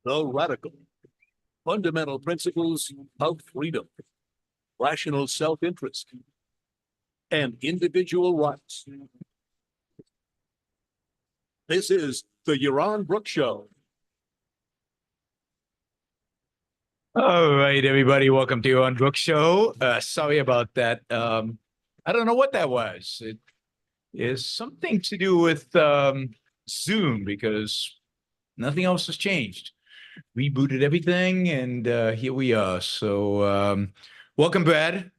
The radical, fundamental principles of freedom, rational self-interest, and individual rights. This is the Yaron Brook Show. All right, everybody, welcome to Yaron Brook Show. Sorry about that. I don't know what that was. It is something to do with Zoom because nothing else has changed. Rebooted everything, and here we are. So, welcome, Brad.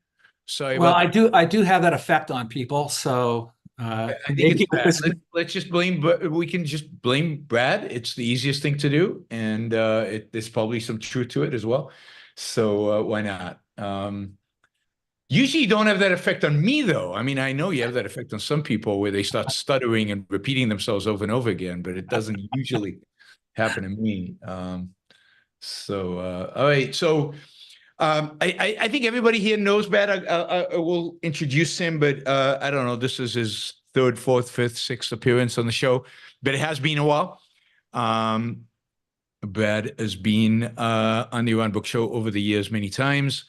Sorry Well, about that. I do have that effect on people, so I think it's bad. Let's just blame. We can just blame Brad. It's the easiest thing to do, and there's probably some truth to it as well. So why not? Usually, you don't have that effect on me, though. I mean, I know you have that effect on some people where they start stuttering and repeating themselves over and over again, but it doesn't usually happen to me. All right. So I think everybody here knows Brad. I will introduce him, but I don't know. This is his third, fourth, fifth, sixth appearance on the show, but it has been a while. Brad has been on the Yaron Brook Show over the years many times.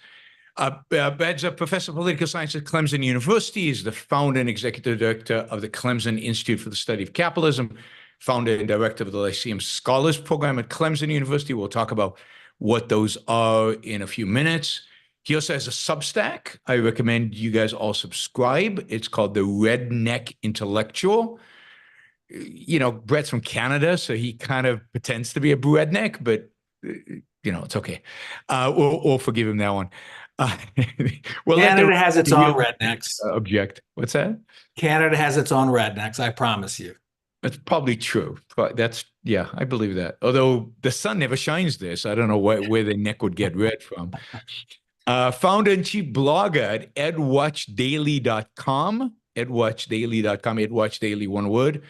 Brad's a professor of political science at Clemson University. He's the founder and executive director of the Clemson Institute for the Study of Capitalism, founder and director of the Lyceum Scholars Program at Clemson University. We'll talk about what those are in a few minutes. He also has a Substack. I recommend you guys all subscribe. It's called the Redneck Intellectual. You know, Brett's from Canada, so he kind of pretends to be a redneck, but it's okay. We'll forgive him that one. Canada has its own rednecks. Object. What's that? Canada has its own rednecks, I promise you. That's probably true. But yeah, I believe that. Although the sun never shines there, so I don't know where the neck would get red from. Founder and chief blogger at edwatchdaily.com. edwatchdaily.com. edwatchdaily, one word.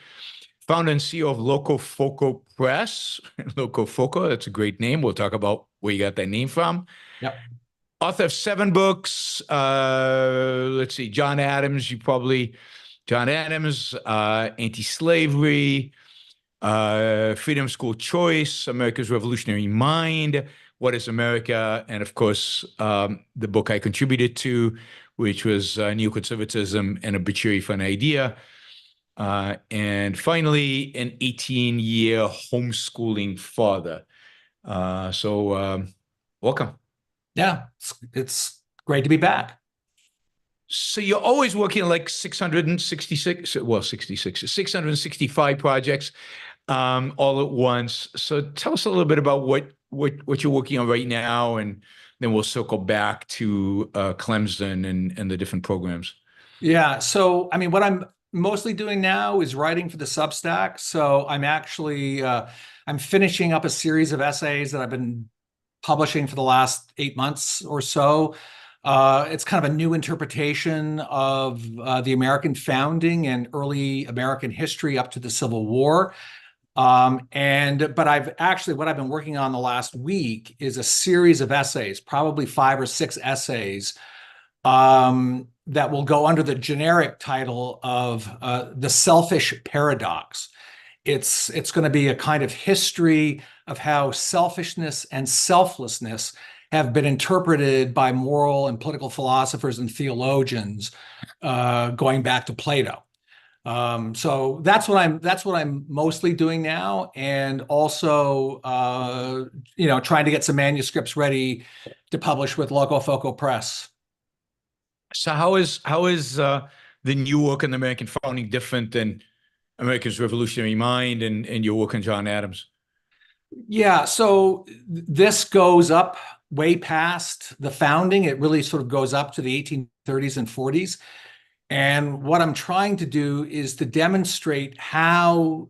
Founder and CEO of Loco-Foco Press. Loco-Foco, that's a great name. We'll talk about where you got that name from. Yep. Author of 7 books. Let's see, John Adams, Anti-Slavery, Freedom School Choice, America's Revolutionary Mind, What is America? And of course, the book I contributed to, which was Neoconservatism and Obituary for an Idea. And finally, an 18-year homeschooling father. Welcome. Yeah, it's great to be back. So you're always working on like 665 projects all at once. So tell us a little bit about what you're working on right now, and then we'll circle back to Clemson and the different programs. Yeah, so I mean, what I'm mostly doing now is writing for the Substack. So I'm actually I'm finishing up a series of essays that I've been publishing for the last 8 months or so. It's kind of a new interpretation of the American founding and early American history up to the Civil War. But what I've been working on the last week is a series of essays, probably 5 or 6 essays, that will go under the generic title of the selfish paradox. It's going to be a kind of history of how selfishness and selflessness have been interpreted by moral and political philosophers and theologians going back to Plato. So that's what I'm mostly doing now, and also trying to get some manuscripts ready to publish with Loco-Foco Press. So how is the new work on the American founding different than America's Revolutionary Mind and your work on John Adams? Yeah, so this goes up way past the founding. It really sort of goes up to the 1830s and 40s. And what I'm trying to do is to demonstrate how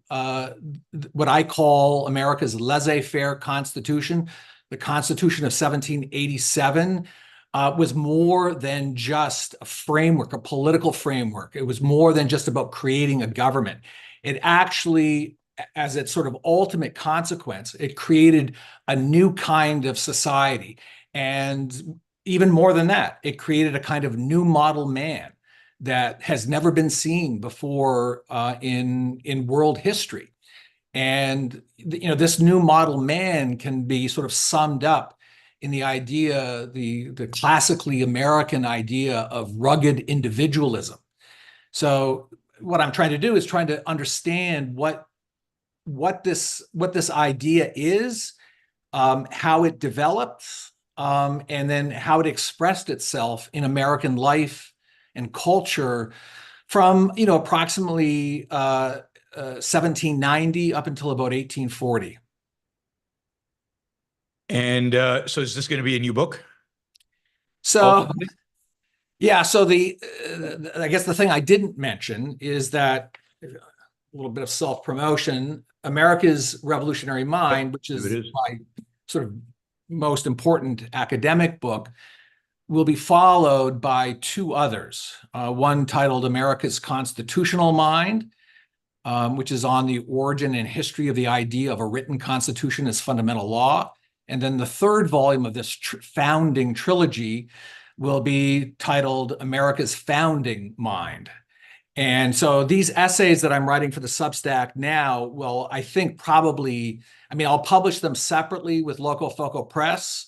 what I call America's laissez-faire Constitution, the Constitution of 1787, was more than just a framework, a political framework. It was more than just about creating a government. It actually, as its sort of ultimate consequence, it created a new kind of society. And even more than that, it created a kind of new model man that has never been seen before in world history. And this new model man can be sort of summed up in the idea, the classically American idea of rugged individualism. So what I'm trying to do is trying to understand what this idea is, how it developed, and then how it expressed itself in American life and culture from approximately 1790 up until about 1840. And so is this going to be a new book? So yeah, so I guess the thing I didn't mention is that, a little bit of self-promotion, America's Revolutionary Mind, which is my sort of most important academic book, will be followed by two others. One titled America's Constitutional Mind, which is on the origin and history of the idea of a written constitution as fundamental law. And then the third volume of this founding trilogy will be titled America's Founding Mind. And so these essays that I'm writing for the Substack now, well, I think probably, I'll publish them separately with Loco-Foco Press,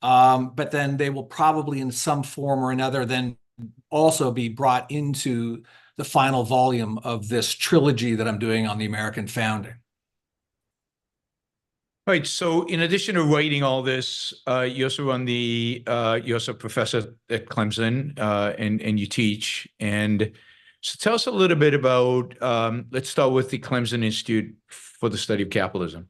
but then they will probably in some form or another then also be brought into the final volume of this trilogy that I'm doing on the American founding. Right. So in addition to writing all this, you also run you're also a professor at Clemson, and you teach. And so tell us a little bit about, let's start with the Clemson Institute for the Study of Capitalism.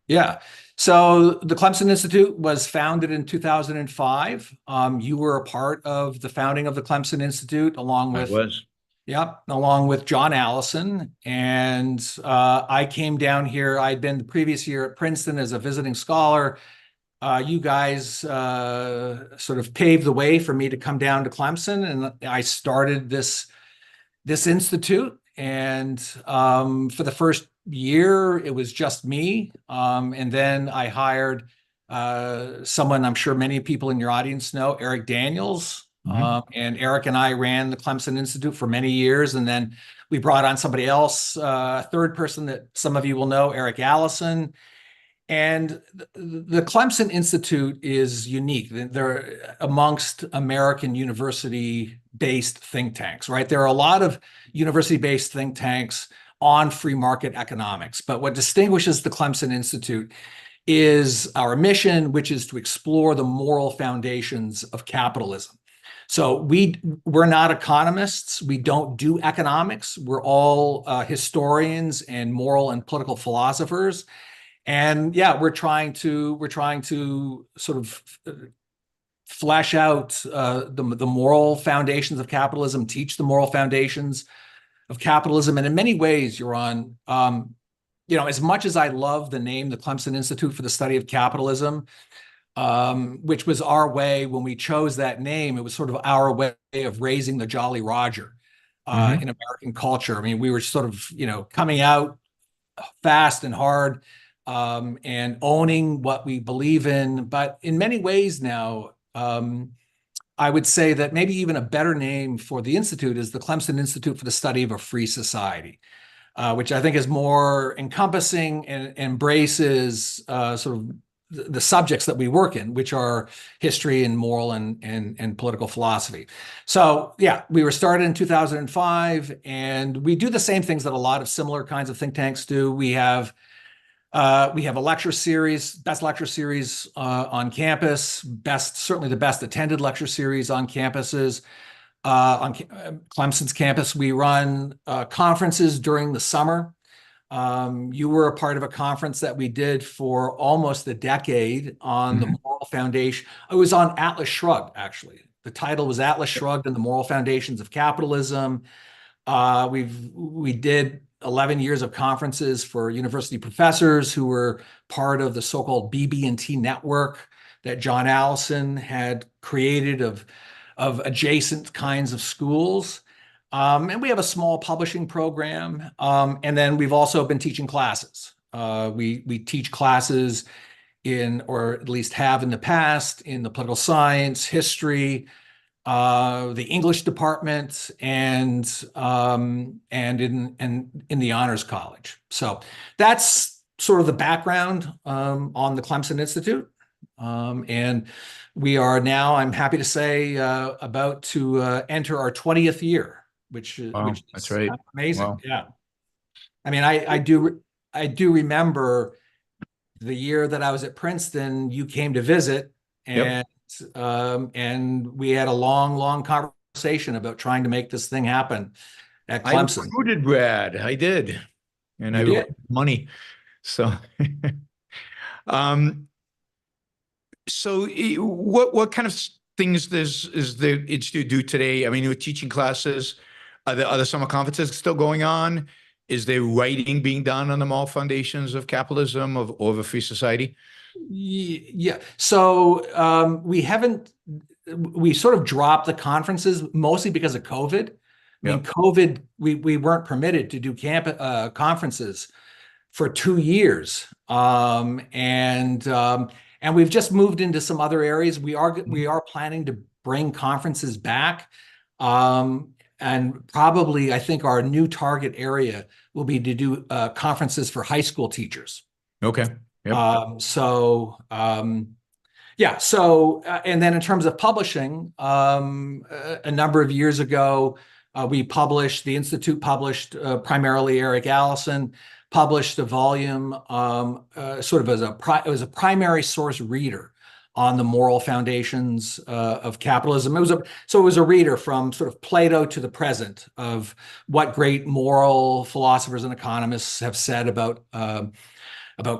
Yeah. So the Clemson Institute was founded in 2005. You were a part of the founding of the Clemson Institute along with... I was. Yep, along with John Allison. And I came down here. I'd been the previous year at Princeton as a visiting scholar. You guys sort of paved the way for me to come down to Clemson, and I started this institute. And for the first year, it was just me. And then I hired someone I'm sure many people in your audience know, Eric Daniels. And Eric and I ran the Clemson Institute for many years. And then we brought on somebody else, a third person that some of you will know, Eric Allison. And the Clemson Institute is unique. They're amongst American university-based think tanks, right? There are a lot of university-based think tanks on free market economics. But what distinguishes the Clemson Institute is our mission, which is to explore the moral foundations of capitalism. So we're not economists. We don't do economics. We're all historians and moral and political philosophers. And yeah, we're trying to sort of flesh out the moral foundations of capitalism, teach the moral foundations of capitalism. And in many ways, Yaron, as much as I love the name, the Clemson Institute for the Study of Capitalism, which was our way when we chose that name, it was sort of our way of raising the Jolly Roger in American culture. We were sort of, coming out fast and hard and owning what we believe in. But in many ways now, I would say that maybe even a better name for the Institute is the Clemson Institute for the Study of a Free Society, which I think is more encompassing and embraces sort of the subjects that we work in, which are history and moral and political philosophy. So yeah, we were started in 2005, and we do the same things that a lot of similar kinds of think tanks do. We have a lecture series, best lecture series on campus, certainly the best attended lecture series on campuses. On Clemson's campus, we run conferences during the summer. You were a part of a conference that we did for almost a decade on the moral foundation. It was on Atlas Shrugged, actually. The title was Atlas Shrugged and the Moral Foundations of Capitalism. We did 11 years of conferences for university professors who were part of the so-called BB&T network that John Allison had created of adjacent kinds of schools. And we have a small publishing program. And then we've also been teaching classes. We teach classes or at least have in the past, in the political science, history, the English department, and in the Honors College. So that's sort of the background on the Clemson Institute. And we are now, I'm happy to say, about to enter our 20th year, which Wow, is that's right. amazing. Wow. Yeah. I mean, I do remember the year that I was at Princeton, you came to visit, Yep. and we had a long conversation about trying to make this thing happen at I Clemson. recruited Brad. I did. And You I did? recruited money. So, um, what kind of things is the Institute do today? I mean, you're teaching classes. Are the summer conferences still going on? Is there writing being done on the moral foundations of capitalism, of a free society? Yeah. So we sort of dropped the conferences mostly because of COVID. I mean, Yep. COVID, we weren't permitted to do conferences for 2 years. And we've just moved into some other areas. We are planning to bring conferences back. And probably, I think our new target area will be to do conferences for high school teachers. Okay. Yep. Yeah. So, and then in terms of publishing, a number of years ago, the Institute published, primarily Eric Allison, published a volume, sort of it was a primary source reader on the moral foundations of capitalism. It was a reader from sort of Plato to the present of what great moral philosophers and economists have said about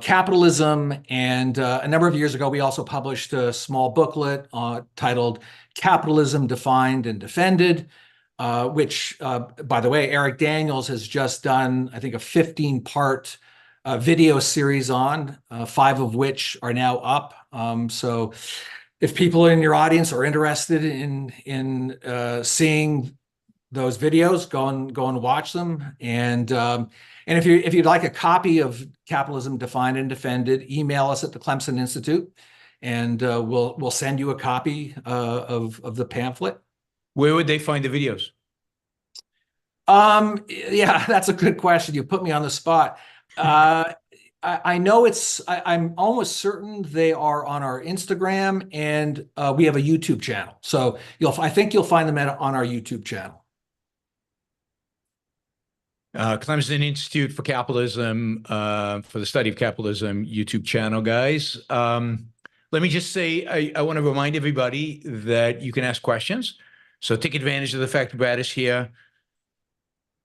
capitalism. And a number of years ago, we also published a small booklet titled Capitalism Defined and Defended, which, by the way, Eric Daniels has just done, I think, a 15-part video series on, 5 of which are now up. So if people in your audience are interested in seeing those videos, go and watch them. And if you'd like a copy of Capitalism Defined and Defended, email us at the Clemson Institute, and we'll send you a copy of the pamphlet. Where would they find the videos? Yeah, that's a good question. You put me on the spot. I know I'm almost certain they are on our Instagram, and we have a YouTube channel. So I think you'll find them on our YouTube channel. Clemson Institute for Capitalism, for the Study of Capitalism YouTube channel, guys. Let me just say, I want to remind everybody that you can ask questions. So take advantage of the fact that Brad is here.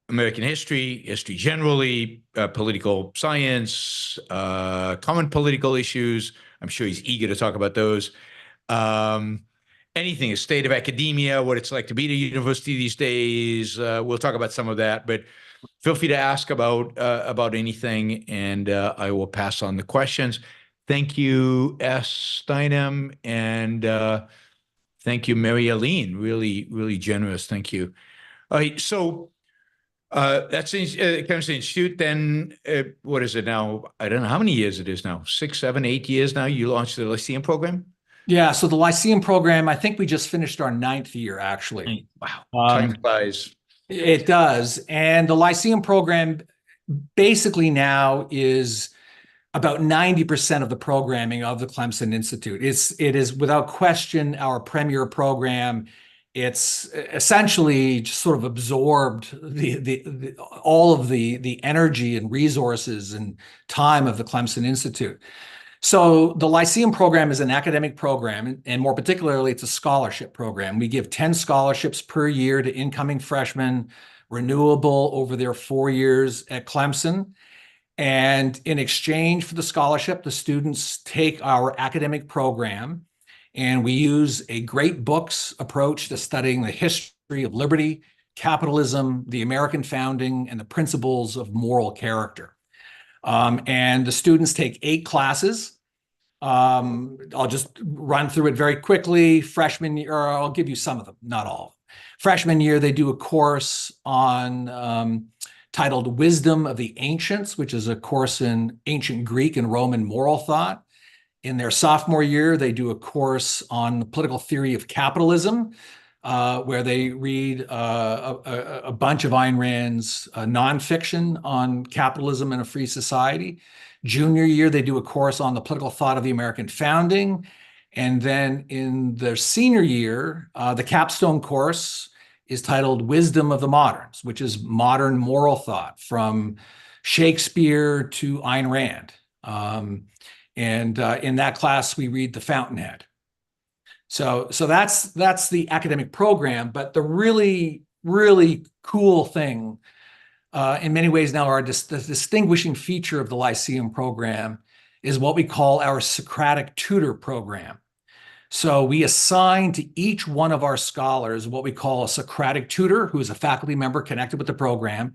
American history generally, political science, common political issues. I'm sure he's eager to talk about those. Anything, a state of academia, what it's like to be at a university these days. We'll talk about some of that, but feel free to ask about anything, and I will pass on the questions. Thank you, S. Steinem, and thank you, Mary Aline. Really, really generous. Thank you. All right, so that's Clemson Institute. Then what is it now? I don't know how many years it is now. 6, 7, 8 years now. You launched the Lyceum program. Yeah, so the Lyceum program, I think we just finished our 9th year, actually. Wow, time flies. It does. And the Lyceum program basically now is about 90% of the programming of the Clemson Institute. It is without question our premier program. It's essentially just sort of absorbed all of the energy and resources and time of the Clemson Institute. So the Lyceum program is an academic program, and more particularly, it's a scholarship program. We give 10 scholarships per year to incoming freshmen, renewable over their 4 years at Clemson. And in exchange for the scholarship, the students take our academic program, and we use a great books approach to studying the history of liberty, capitalism, the American founding, and the principles of moral character. And the students take 8 classes. I'll just run through it very quickly. Freshman year, or I'll give you some of them, not all of them. Freshman year, they do a course on titled Wisdom of the Ancients, which is a course in ancient Greek and Roman moral thought. In their sophomore year, they do a course on the political theory of capitalism, where they read a bunch of Ayn Rand's nonfiction on capitalism and a free society. Junior year, they do a course on the political thought of the American founding. And then in their senior year, the capstone course is titled Wisdom of the Moderns, which is modern moral thought from Shakespeare to Ayn Rand. In that class, we read The Fountainhead. So that's the academic program. But the really, really cool thing, in many ways now, the distinguishing feature of the Lyceum program is what we call our Socratic tutor program. So we assign to each one of our scholars what we call a Socratic tutor, who is a faculty member connected with the program.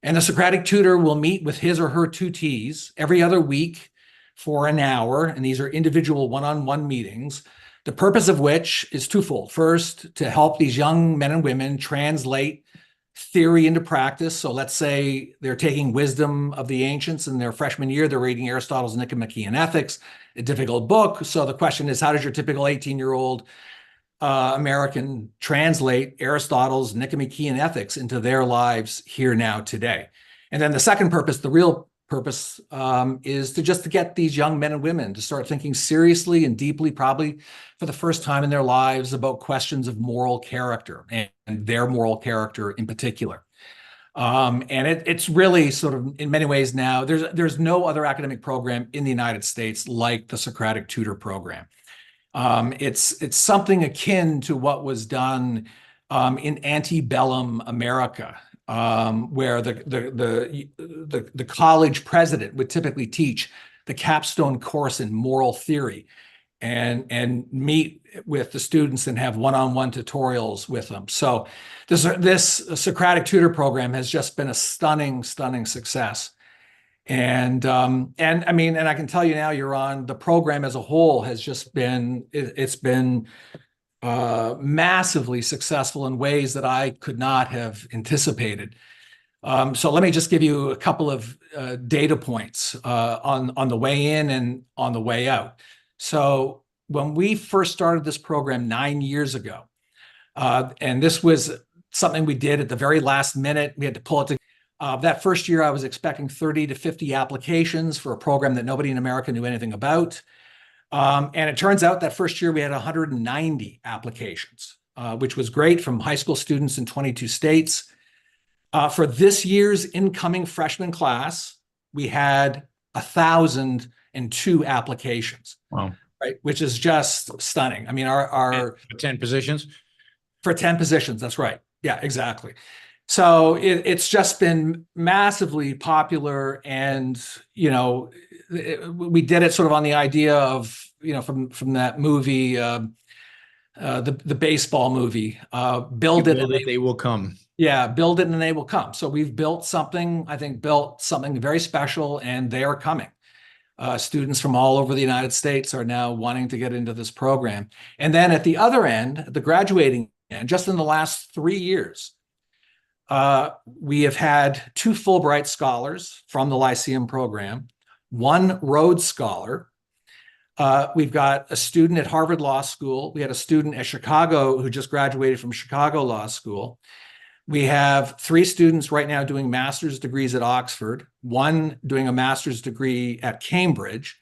And the Socratic tutor will meet with his or her tutees every other week for an hour. And these are individual one-on-one meetings, the purpose of which is twofold. First, to help these young men and women translate theory into practice. So let's say they're taking Wisdom of the Ancients in their freshman year. They're reading Aristotle's Nicomachean Ethics, a difficult book. So the question is, how does your typical 18-year-old American translate Aristotle's Nicomachean Ethics into their lives here, now, today? And then the second purpose, the real purpose, is to get these young men and women to start thinking seriously and deeply, probably for the first time in their lives, about questions of moral character and their moral character in particular. And it's really sort of, in many ways now, there's no other academic program in the United States like the Socratic tutor program. It's something akin to what was done in antebellum America, where the college president would typically teach the capstone course in moral theory and meet with the students and have one-on-one tutorials with them. So this Socratic tutor program has just been a stunning success. And I mean, and I can tell you now, Yaron, the program as a whole has just been, it's been massively successful in ways that I could not have anticipated. So let me just give you a couple of data points on the way in and on the way out. So when we first started this program 9 years ago, and this was something we did at the very last minute, we had to pull it together. That first year, I was expecting 30 to 50 applications for a program that nobody in America knew anything about. And it turns out that first year we had 190 applications, which was great, from high school students in 22 states. For this year's incoming freshman class, we had 1,002 applications. Wow. Right, which is just stunning. I mean, our 10 positions? For 10 positions, that's right. Yeah, exactly. So it's just been massively popular, and we did it sort of on the idea of from that movie, the baseball movie, build it and they will come. Yeah, build it and they will come. So we've built something very special, and they are coming. Students from all over the United States are now wanting to get into this program. And then at the other end, the graduating end, just in the last 3 years, we have had 2 Fulbright scholars from the Lyceum program, 1 Rhodes Scholar. We've got a student at Harvard Law School. We had a student at Chicago who just graduated from Chicago Law School. We have 3 students right now doing master's degrees at Oxford, 1 doing a master's degree at Cambridge,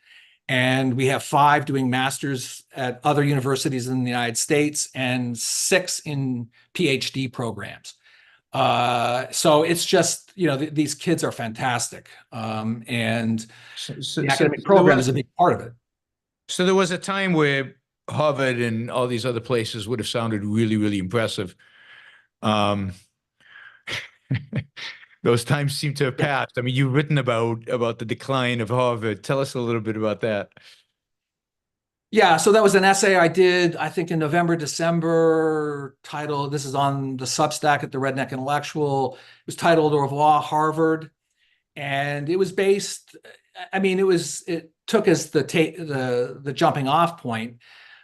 and we have 5 doing masters at other universities in the United States, and 6 in PhD programs. So it's just, these kids are fantastic. And the academic program is a big part of it. So there was a time where Harvard and all these other places would have sounded really, really impressive. Those times seem to have passed. I mean, you've written about the decline of Harvard. Tell us a little bit about that. Yeah, so that was an essay I did, I think, in November, December, titled, this is on the Substack at the Redneck Intellectual. It was titled Au revoir, Harvard. And it was based, I mean, it took as the jumping off point,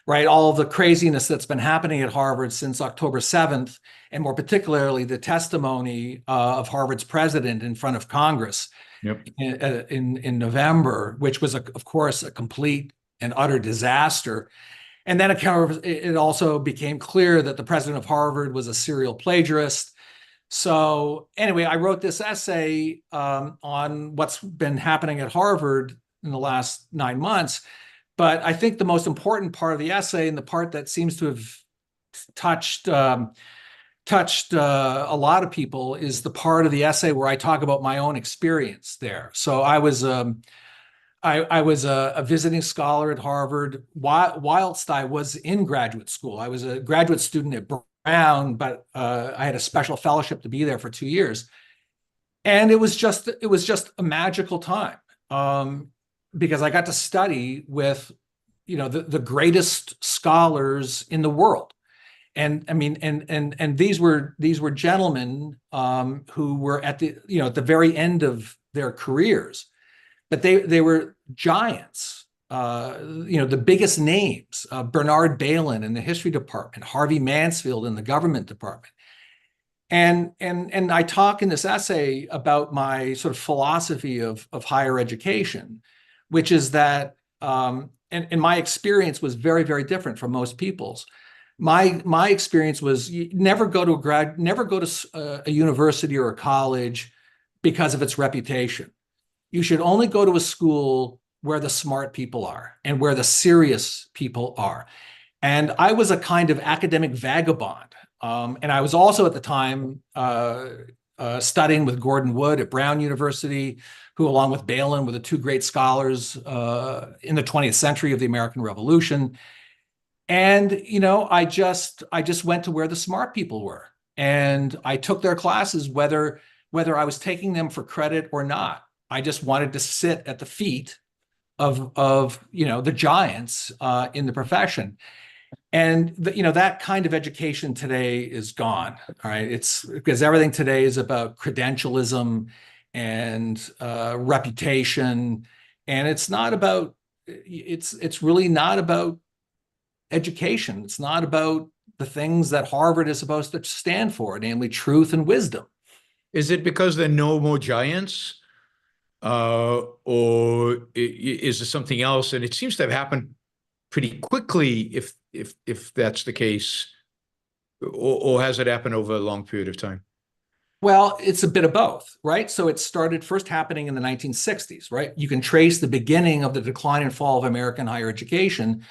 right? All of the craziness that's been happening at Harvard since October 7th, and more particularly the testimony of Harvard's president in front of Congress in November, which was, of course, a complete and utter disaster. And then it also became clear that the president of Harvard was a serial plagiarist. So anyway, I wrote this essay on what's been happening at Harvard in the last 9 months. But I think the most important part of the essay, and the part that seems to have touched a lot of people, is the part of the essay where I talk about my own experience there. So I was a visiting scholar at Harvard whilst I was in graduate school. I was a graduate student at Brown, but I had a special fellowship to be there for 2 years, and it was just a magical time because I got to study with, the greatest scholars in the world. And I mean, and these were gentlemen who were at the very end of their careers, but they were giants. The biggest names: Bernard Bailyn in the history department, Harvey Mansfield in the government department. And I talk in this essay about my sort of philosophy of higher education, which is that, and my experience was very, very different from most people's. My experience was, you never go to a university or a college because of its reputation. You should only go to a school where the smart people are and where the serious people are. And I was a kind of academic vagabond. And I was also at the time studying with Gordon Wood at Brown University, who, along with Bailyn, were the two great scholars in the 20th century of the American Revolution. And, I just went to where the smart people were. And I took their classes, whether I was taking them for credit or not. I just wanted to sit at the feet of the giants in the profession. And that kind of education today is gone. All right, it's because everything today is about credentialism and reputation, and it's really not about education. It's not about the things that Harvard is supposed to stand for, namely truth and wisdom. Is it because there are no more giants? Or is there something else? And it seems to have happened pretty quickly, if that's the case, or has it happened over a long period of time? Well, it's a bit of both, right? So it started first happening in the 1960s, right? You can trace the beginning of the decline and fall of American higher education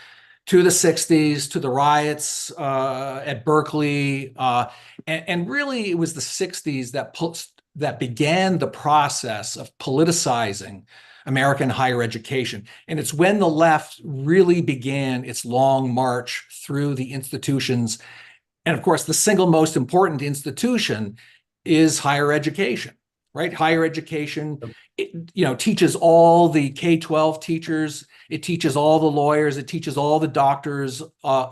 to the 60s, to the riots at Berkeley. And really, it was the 60s that began the process of politicizing American higher education. And it's when the left really began its long march through the institutions. And of course, the single most important institution is higher education, right? Higher education, teaches all the K-12 teachers. It teaches all the lawyers. It teaches all the doctors,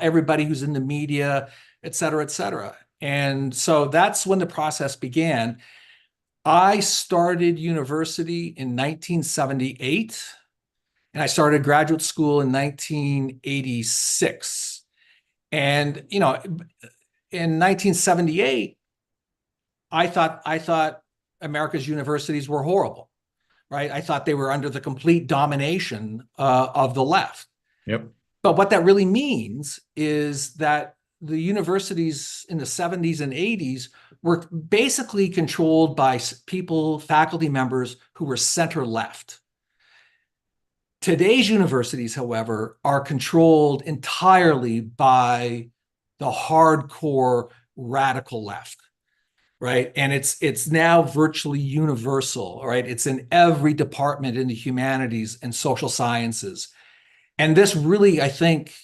everybody who's in the media, et cetera, et cetera. And so that's when the process began. I started university in 1978, and I started graduate school in 1986. And, in 1978, I thought America's universities were horrible, right? I thought they were under the complete domination of the left. Yep. But what that really means is that the universities in the 70s and 80s were basically controlled by faculty members who were center-left. Today's universities, however, are controlled entirely by the hardcore radical left, right? And it's now virtually universal, right? It's in every department in the humanities and social sciences. And this really, I think,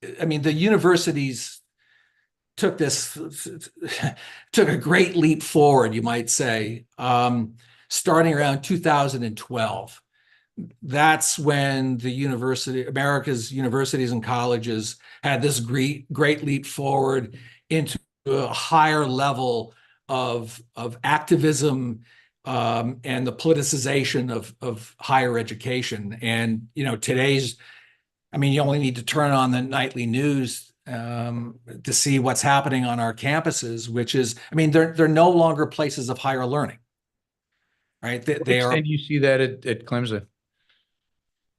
the universities took a great leap forward, you might say, starting around 2012. That's when America's universities and colleges had this great leap forward into a higher level of activism and the politicization of higher education. And today's, you only need to turn on the nightly news to see what's happening on our campuses, which is, they're no longer places of higher learning, right? They are. And you see that at Clemson?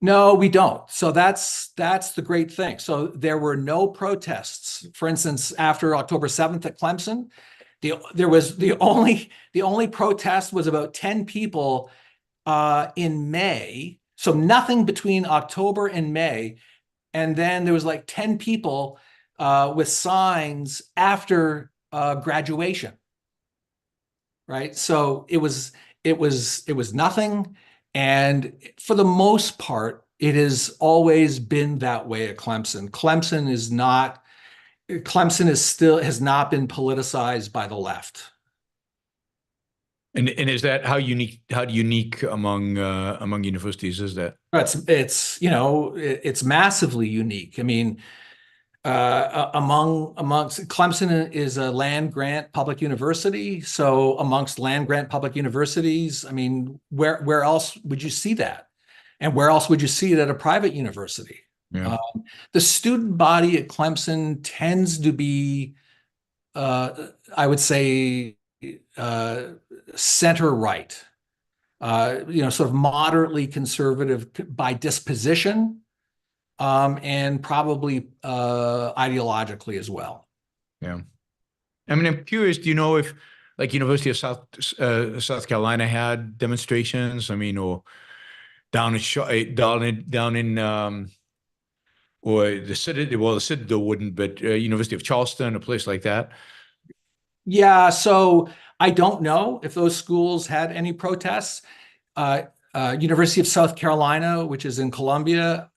No, we don't. So that's the great thing. So there were no protests. For instance, after October 7th at Clemson, the only protest was about 10 people in May. So nothing between October and May. And then there was like 10 people with signs after graduation. Right. So it was nothing. And for the most part, it has always been that way at Clemson. Clemson is still has not been politicized by the left. And is that how unique among universities is that? It's massively unique. I mean, amongst Clemson is a land grant public university. So amongst land grant public universities, I mean, where else would you see that? And where else would you see it at a private university? Yeah. The student body at Clemson tends to be, I would say, center right, sort of moderately conservative by disposition, and probably ideologically as well. Yeah. I mean, I'm curious, do you know if like University of South Carolina had demonstrations? I mean, or down in or the Citadel wouldn't, but University of Charleston, a place like that. Yeah, so I don't know if those schools had any protests. University of South Carolina, which is in Columbia,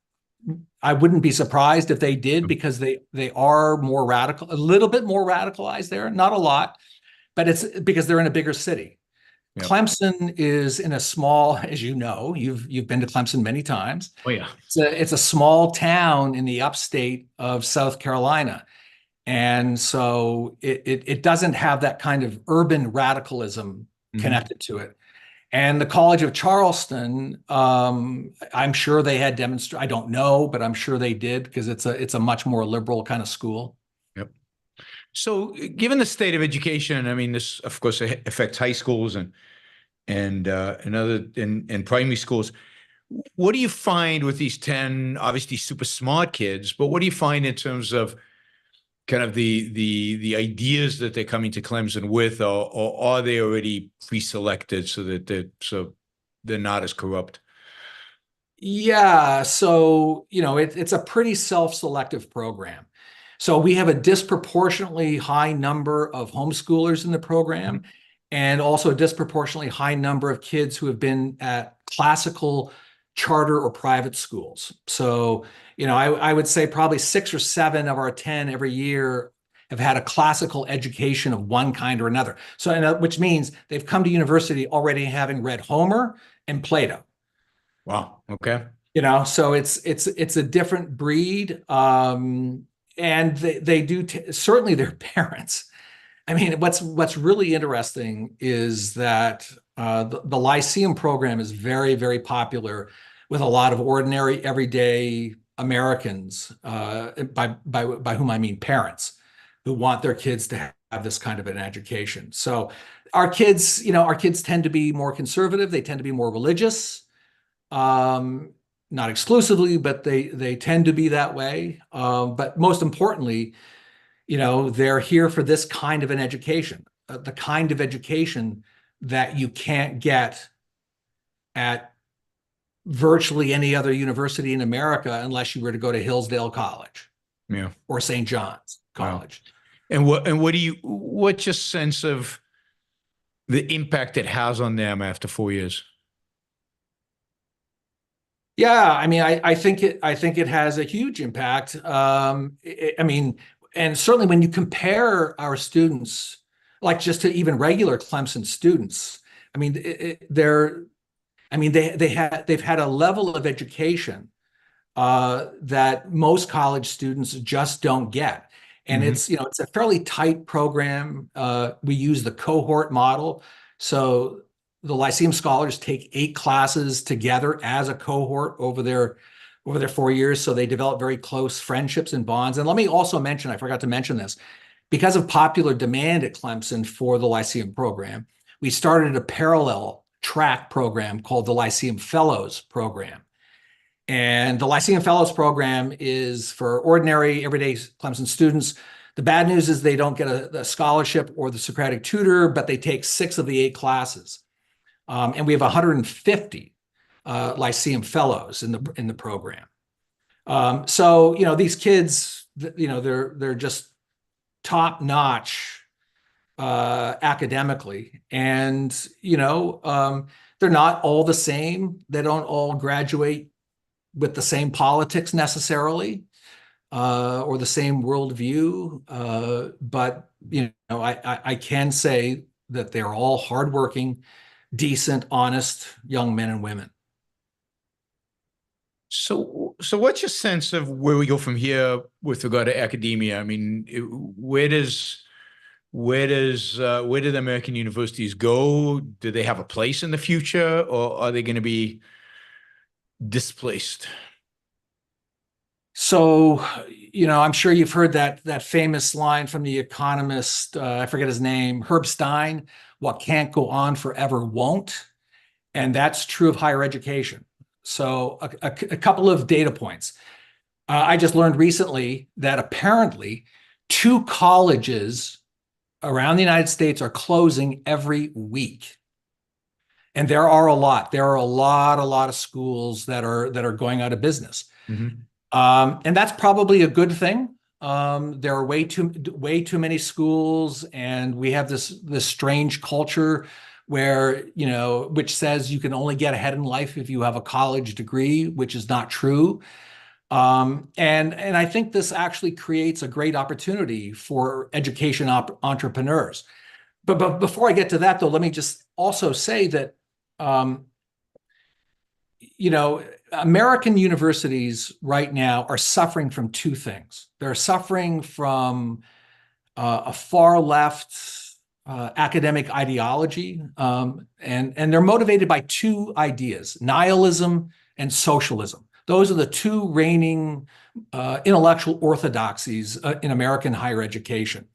I wouldn't be surprised if they did, because they are more radical, a little bit more radicalized there, not a lot, but it's because they're in a bigger city. Yep. Clemson is in a small, as you know, you've been to Clemson many times. Oh yeah, it's a small town in the upstate of South Carolina. And so it doesn't have that kind of urban radicalism connected to it. And the College of Charleston, I'm sure they had I don't know, but I'm sure they did, because it's a much more liberal kind of school. Yep. So given the state of education, I mean, this of course affects high schools and primary schools. What do you find with these 10 obviously super smart kids, but what do you find in terms of kind of the ideas that they're coming to Clemson with, or are they already pre-selected so that they're not as corrupt? Yeah, so it's a pretty self-selective program. So we have a disproportionately high number of homeschoolers in the program, and also a disproportionately high number of kids who have been at classical charter or private schools. So, I would say probably 6 or 7 of our 10 every year have had a classical education of one kind or another. So, which means they've come to university already having read Homer and Plato. Wow. Okay. So it's a different breed. And they do certainly their parents. I mean, what's really interesting is that the Lyceum program is very, very popular with a lot of ordinary, everyday Americans, by whom I mean parents, who want their kids to have this kind of an education. So our kids tend to be more conservative. They tend to be more religious, not exclusively, but they tend to be that way. But most importantly, they're here for this kind of an education, the kind of education that you can't get at virtually any other university in America unless you were to go to Hillsdale College, or St. John's College. Wow. And what's your sense of the impact it has on them after 4 years? Yeah, I mean, I think it has a huge impact. I mean, and certainly when you compare our students, like just to even regular Clemson students, I mean, they've had a level of education that most college students just don't get. And it's a fairly tight program. We use the cohort model. So the Lyceum scholars take 8 classes together as a cohort over their 4 years. So they develop very close friendships and bonds. And let me also mention, I forgot to mention this, because of popular demand at Clemson for the Lyceum program, we started a parallel track program called the Lyceum Fellows program. And the Lyceum Fellows Program is for ordinary, everyday Clemson students. The bad news is they don't get a scholarship or the Socratic tutor, but they take 6 of the 8 classes. And we have 150 Lyceum Fellows in the program. So, these kids, they're just top notch academically, and they're not all the same. They don't all graduate with the same politics necessarily, or the same worldview. But I can say that they're all hardworking, decent, honest young men and women. So what's your sense of where we go from here with regard to academia? I mean, where do the American universities go? Do they have a place in the future, or are they going to be displaced? So, I'm sure you've heard that famous line from the economist, I forget his name, Herb Stein, "What can't go on forever won't." And that's true of higher education. So a couple of data points. I just learned recently that apparently 2 colleges around the United States are closing every week. And there are a lot. There are a lot of schools that are going out of business. Mm-hmm. And that's probably a good thing. There are way too many schools, and we have this strange culture where, which says you can only get ahead in life if you have a college degree, which is not true. And I think this actually creates a great opportunity for education entrepreneurs. But before I get to that, though, let me just also say that, American universities right now are suffering from 2 things. They're suffering from a far left academic ideology, and they're motivated by 2 ideas: nihilism and socialism. Those are the 2 reigning intellectual orthodoxies in American higher education.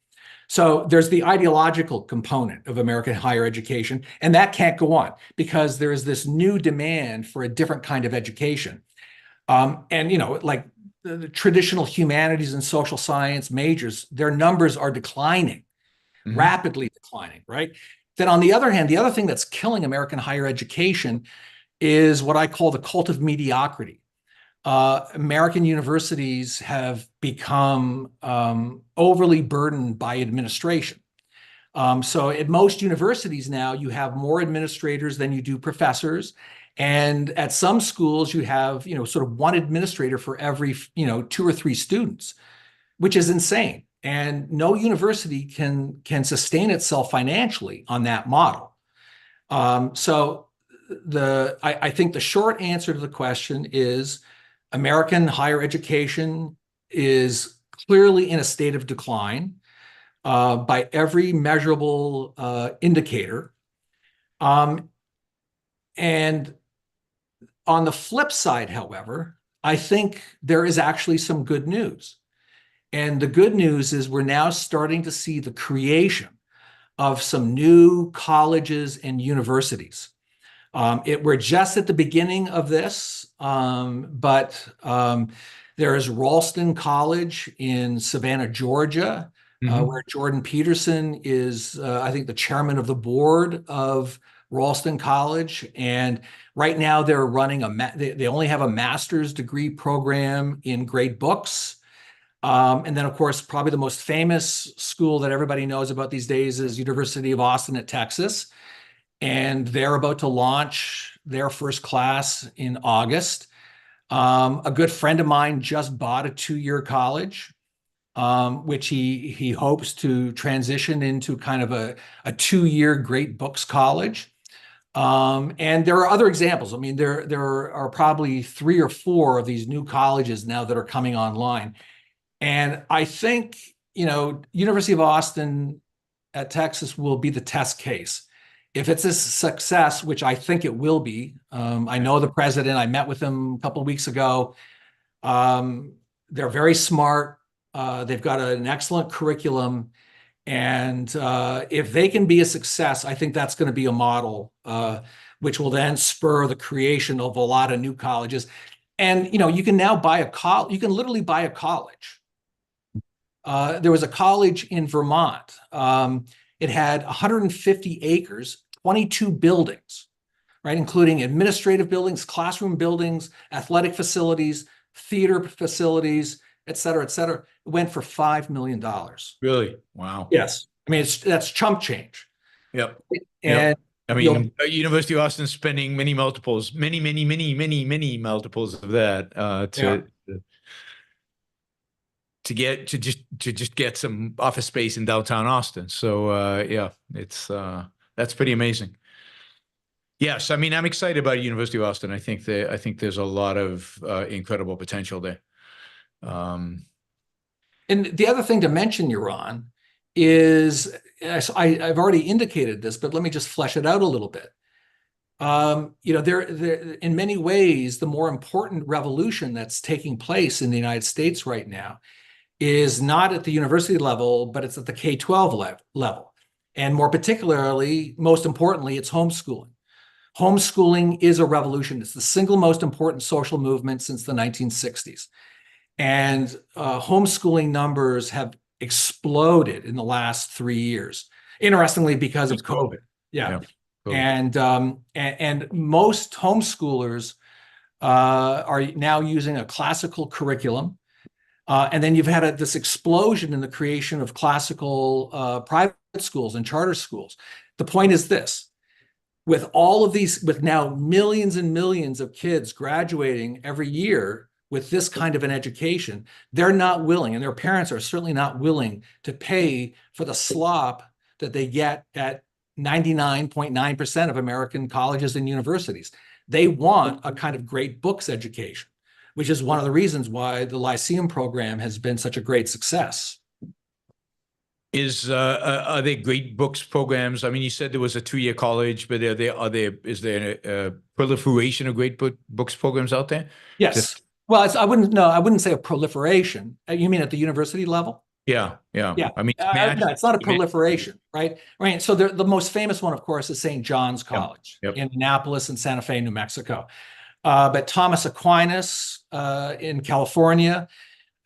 So there's the ideological component of American higher education, and that can't go on because there is this new demand for a different kind of education. Like the traditional humanities and social science majors, their numbers are declining, rapidly declining, right? Then on the other hand, the other thing that's killing American higher education is what I call the cult of mediocrity. American universities have become overly burdened by administration. So at most universities now, you have more administrators than you do professors. And at some schools, you have, sort of 1 administrator for every, 2 or 3 students, which is insane. And no university can sustain itself financially on that model. So I think the short answer to the question is American higher education is clearly in a state of decline by every measurable indicator. And on the flip side, however, I think there is actually some good news. And the good news is we're now starting to see the creation of some new colleges and universities. We're just at the beginning of this, but there is Ralston College in Savannah, Georgia, where Jordan Peterson is, I think, the chairman of the board of Ralston College. And right now they're running they only have a master's degree program in great books. And then, of course, probably the most famous school that everybody knows about these days is University of Austin at Texas. And they're about to launch their first class in August. A good friend of mine just bought a 2-year college, which he hopes to transition into kind of a 2-year great books college. And there are other examples. I mean, there are probably 3 or 4 of these new colleges now that are coming online. And I think, University of Austin at Texas will be the test case. If it's a success, which I think it will be, I know the president, I met with him a couple of weeks ago. They're very smart. They've got an excellent curriculum. And if they can be a success, I think that's going to be a model, which will then spur the creation of a lot of new colleges. And you can now buy a college. You can literally buy a college. There was a college in Vermont. It had 150 acres, 22 buildings, right, including administrative buildings, classroom buildings, athletic facilities, theater facilities, et cetera, et cetera. It went for $5 million. Really? Wow. Yes. I mean, that's chump change. Yep. And I mean, University of Austin spending many multiples, many multiples of that to just get some office space in downtown Austin. So yeah, it's that's pretty amazing. Yes, I mean, I'm excited about University of Austin. I think there's a lot of incredible potential there. And the other thing to mention, Yaron, is I've already indicated this, but let me just flesh it out a little bit. There in many ways, the more important revolution that's taking place in the United States right now is not at the university level, but it's at the K-12 level. And more particularly, most importantly, it's homeschooling. Homeschooling is a revolution. It's the single most important social movement since the 1960s. And homeschooling numbers have exploded in the last 3 years. Interestingly, because of COVID. Yeah. Cool. And most homeschoolers are now using a classical curriculum. And then you've had this explosion in the creation of classical private schools and charter schools. The point is this. With all of these, with now millions and millions of kids graduating every year with this kind of an education, they're not willing, and their parents are certainly not willing to pay for the slop that they get at 99.9% of American colleges and universities. They want a kind of great books education, which is one of the reasons why the Lyceum program has been such a great success. Are there great books programs? I mean, you said there was a 2-year college, but is there a proliferation of great books programs out there? Yes. Well, I wouldn't say a proliferation. You mean at the university level? Yeah. I mean, no, it's not a proliferation, right? Right. So the most famous one, of course, is St. John's College in Annapolis and Santa Fe, New Mexico. But Thomas Aquinas in California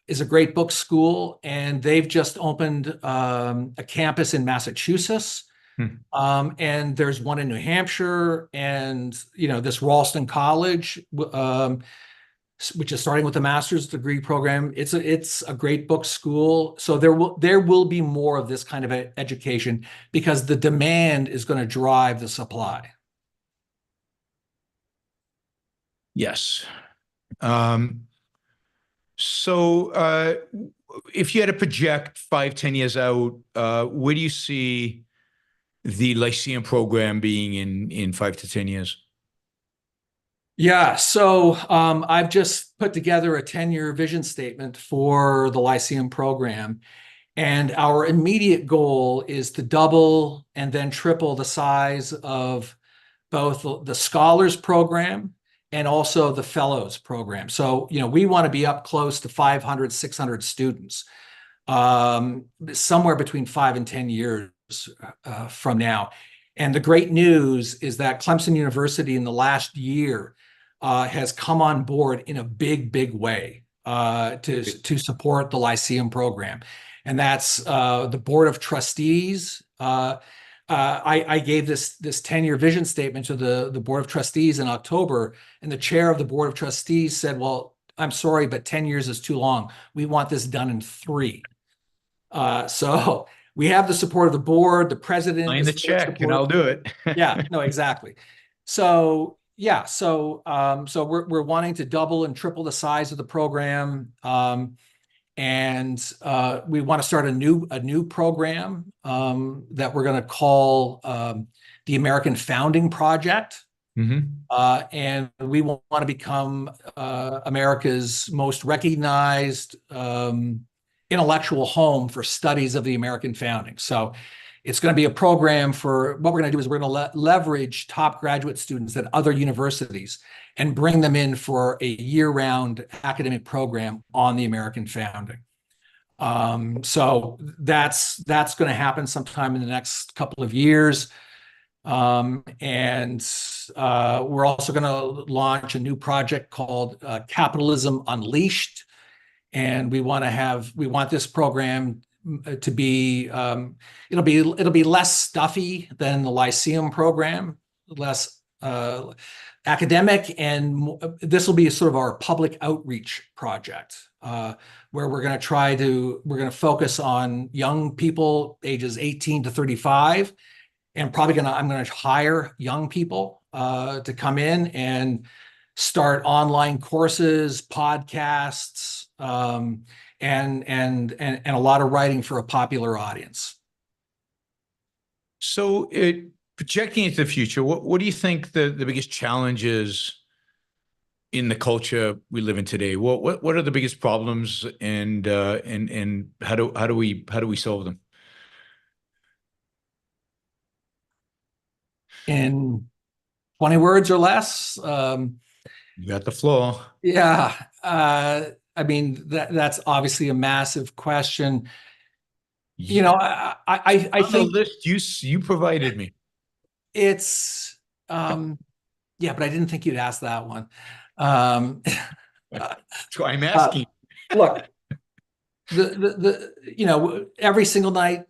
is a great book school, and they've just opened a campus in Massachusetts. And there's one in New Hampshire, and this Ralston College, which is starting with a master's degree program. It's a great book school. So there will be more of this kind of education because the demand is going to drive the supply. Yes. So if you had to project 5-10 years out, where do you see the Lyceum program being in 5 to 10 years? Yeah, so I've just put together a 10-year vision statement for the Lyceum program. And our immediate goal is to double and then triple the size of both the Scholars Program and also the Fellows Program. So, we want to be up close to 500, 600 students, somewhere between 5 and 10 years from now. And the great news is that Clemson University in the last year has come on board in a big way to support the Lyceum program. And that's the Board of Trustees. I gave this 10-year vision statement to the Board of Trustees in October, and the chair of the Board of Trustees said, well, I'm sorry, but 10 years is too long. We want this done in 3. So we have the support of the board, the president. Sign the check and I'll do it. Yeah, no, exactly. So yeah, so we're wanting to double and triple the size of the program. And we want to start a new program that we're going to call the American Founding Project. And we want to become America's most recognized intellectual home for studies of the American founding. So it's going to be a program for what we're going to do is we're going to leverage top graduate students at other universities and bring them in for a year-round academic program on the American founding. So that's going to happen sometime in the next couple of years. And we're also going to launch a new project called Capitalism Unleashed. And we want this program to be, it'll be less stuffy than the Lyceum program, less academic, and this will be sort of our public outreach project, where we're going to focus on young people ages 18 to 35, and I'm going to hire young people to come in and start online courses, podcasts, and a lot of writing for a popular audience. So, projecting into the future, what do you think the biggest challenges in the culture we live in today? What are the biggest problems, and how do we solve them? In 20 words or less. You got the floor. Yeah. I mean, that's obviously a massive question. You know, I think the list you provided me. It's yeah, but I didn't think you'd ask that one. So I'm asking. Look, every single night,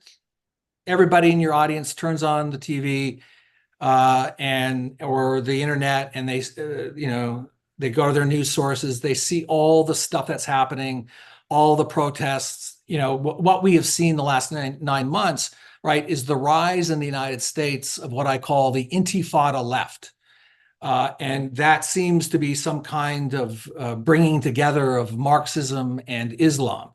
everybody in your audience turns on the TV or the internet, and they go to their news sources. They see all the stuff that's happening, all the protests. What we have seen the last nine months, right, is the rise in the United States of what I call the intifada left. And that seems to be some kind of bringing together of Marxism and Islam.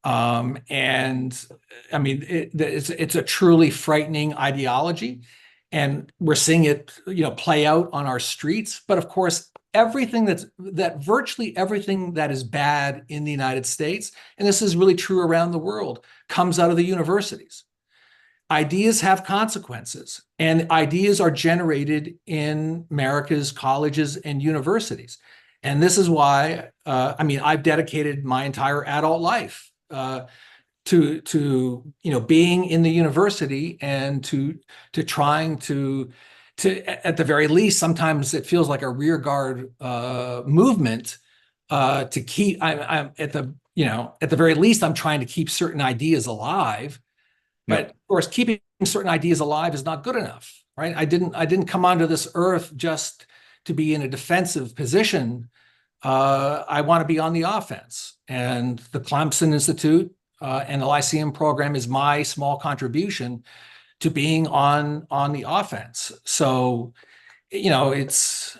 And I mean, it's a truly frightening ideology. And we're seeing it, play out on our streets. But of course, virtually everything that is bad in the United States, and this is really true around the world, comes out of the universities. Ideas have consequences, and ideas are generated in America's colleges and universities. And this is why, I've dedicated my entire adult life to being in the university and to trying to at the very least, sometimes it feels like a rear guard movement to keep. I'm at the very least, I'm trying to keep certain ideas alive. But of course, keeping certain ideas alive is not good enough, right? I didn't come onto this earth just to be in a defensive position. I want to be on the offense, and the Clemson Institute and the Lyceum program is my small contribution to being on the offense. So, it's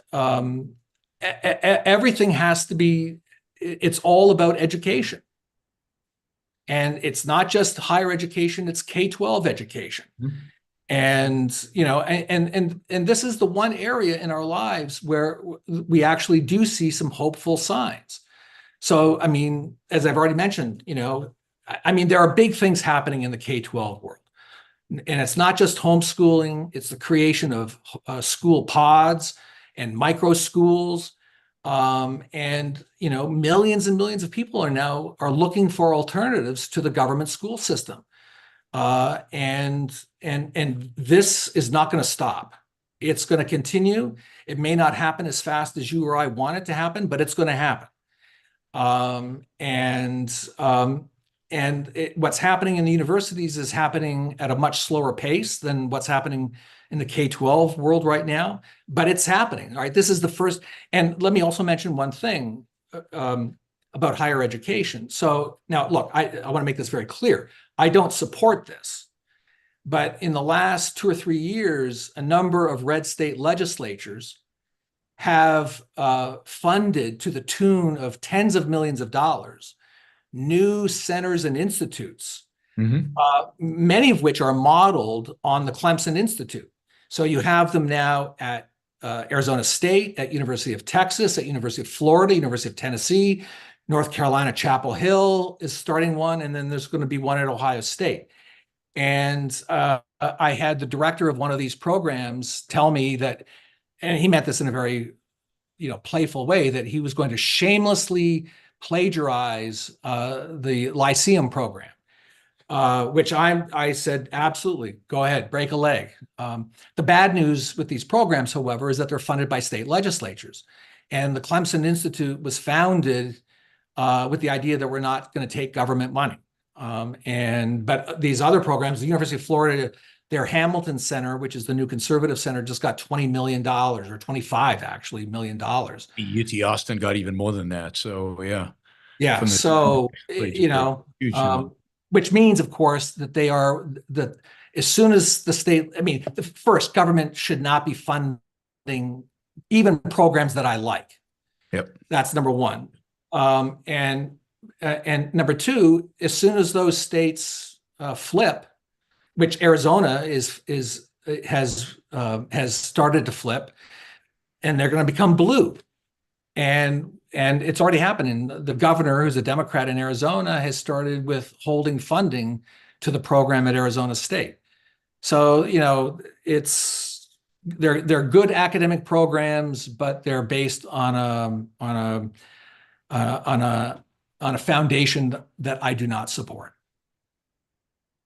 everything has to be. It's all about education. And it's not just higher education, it's K-12 education. Mm-hmm. And, and this is the one area in our lives where we actually do see some hopeful signs. So, as I've already mentioned, there are big things happening in the K-12 world. And it's not just homeschooling, it's the creation of school pods and micro schools. Millions and millions of people are looking for alternatives to the government school system. And this is not going to stop. It's going to continue. It may not happen as fast as you or I want it to happen, but it's going to happen. What's happening in the universities is happening at a much slower pace than what's happening in the K-12 world right now, but it's happening. All right, this is the first. And let me also mention one thing about higher education. So now, look, I want to make this very clear. I don't support this, but in the last 2 or 3 years, a number of red state legislatures have funded to the tune of tens of millions of dollars new centers and institutes, many of which are modeled on the Clemson Institute. So you have them now at Arizona State, at University of Texas, at University of Florida, University of Tennessee, North Carolina, Chapel Hill is starting one, and then there's going to be one at Ohio State. And I had the director of one of these programs tell me that, and he meant this in a very, playful way, that he was going to shamelessly plagiarize the Lyceum program. which I said, absolutely, go ahead, break a leg. The bad news with these programs, however, is that they're funded by state legislatures. And the Clemson Institute was founded with the idea that we're not going to take government money. But these other programs, the University of Florida, their Hamilton Center, which is the new conservative center, just got $20 million, or 25 actually million dollars. UT Austin got even more than that. So yeah. Yeah. From the- So, huge amount. which means, of course, that they are as soon as the state, I mean, the first, government should not be funding even programs that I like. Yep. That's number one. And number two, as soon as those states flip, which Arizona has started to flip, and they're going to become blue, and it's already happening. The governor, who's a Democrat in Arizona, has started withholding funding to the program at Arizona State. So they're good academic programs, but they're based on a foundation that I do not support.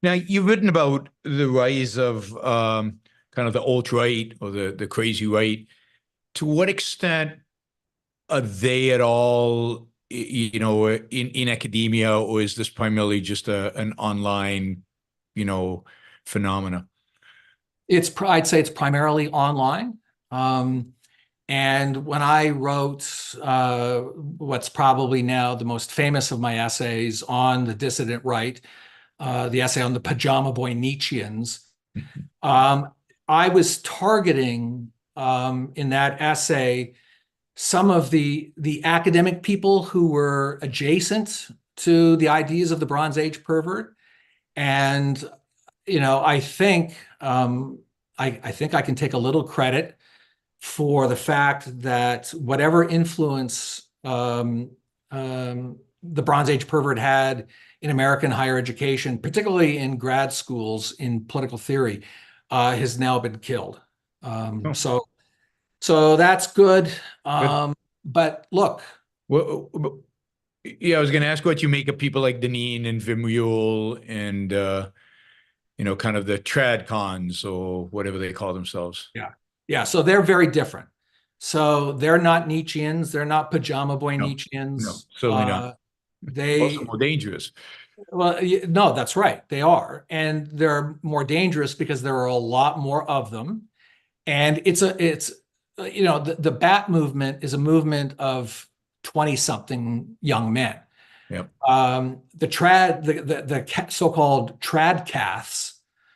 Now, you've written about the rise of kind of the alt-right or the crazy right. To what extent are they at all, in academia, or is this primarily just an online, phenomena? I'd say it's primarily online. And when I wrote what's probably now the most famous of my essays on the dissident right, the essay on the Pajama Boy Nietzscheans, I was targeting in that essay some of the academic people who were adjacent to the ideas of the Bronze Age pervert. And I think I can take a little credit for the fact that whatever influence the Bronze Age pervert had in American higher education, particularly in grad schools in political theory, has now been killed. So that's good. But look. Well, yeah, I was going to ask what you make of people like Deneen and Vimule and, kind of the trad cons or whatever they call themselves. Yeah. Yeah. So they're very different. So they're not Nietzscheans. They're not Pajama Boy Nietzscheans. No, certainly not. They also more dangerous. Well, no, that's right. They are. And they're more dangerous because there are a lot more of them. And the BAT movement is a movement of 20-something young men. Yep. The so-called trad caths,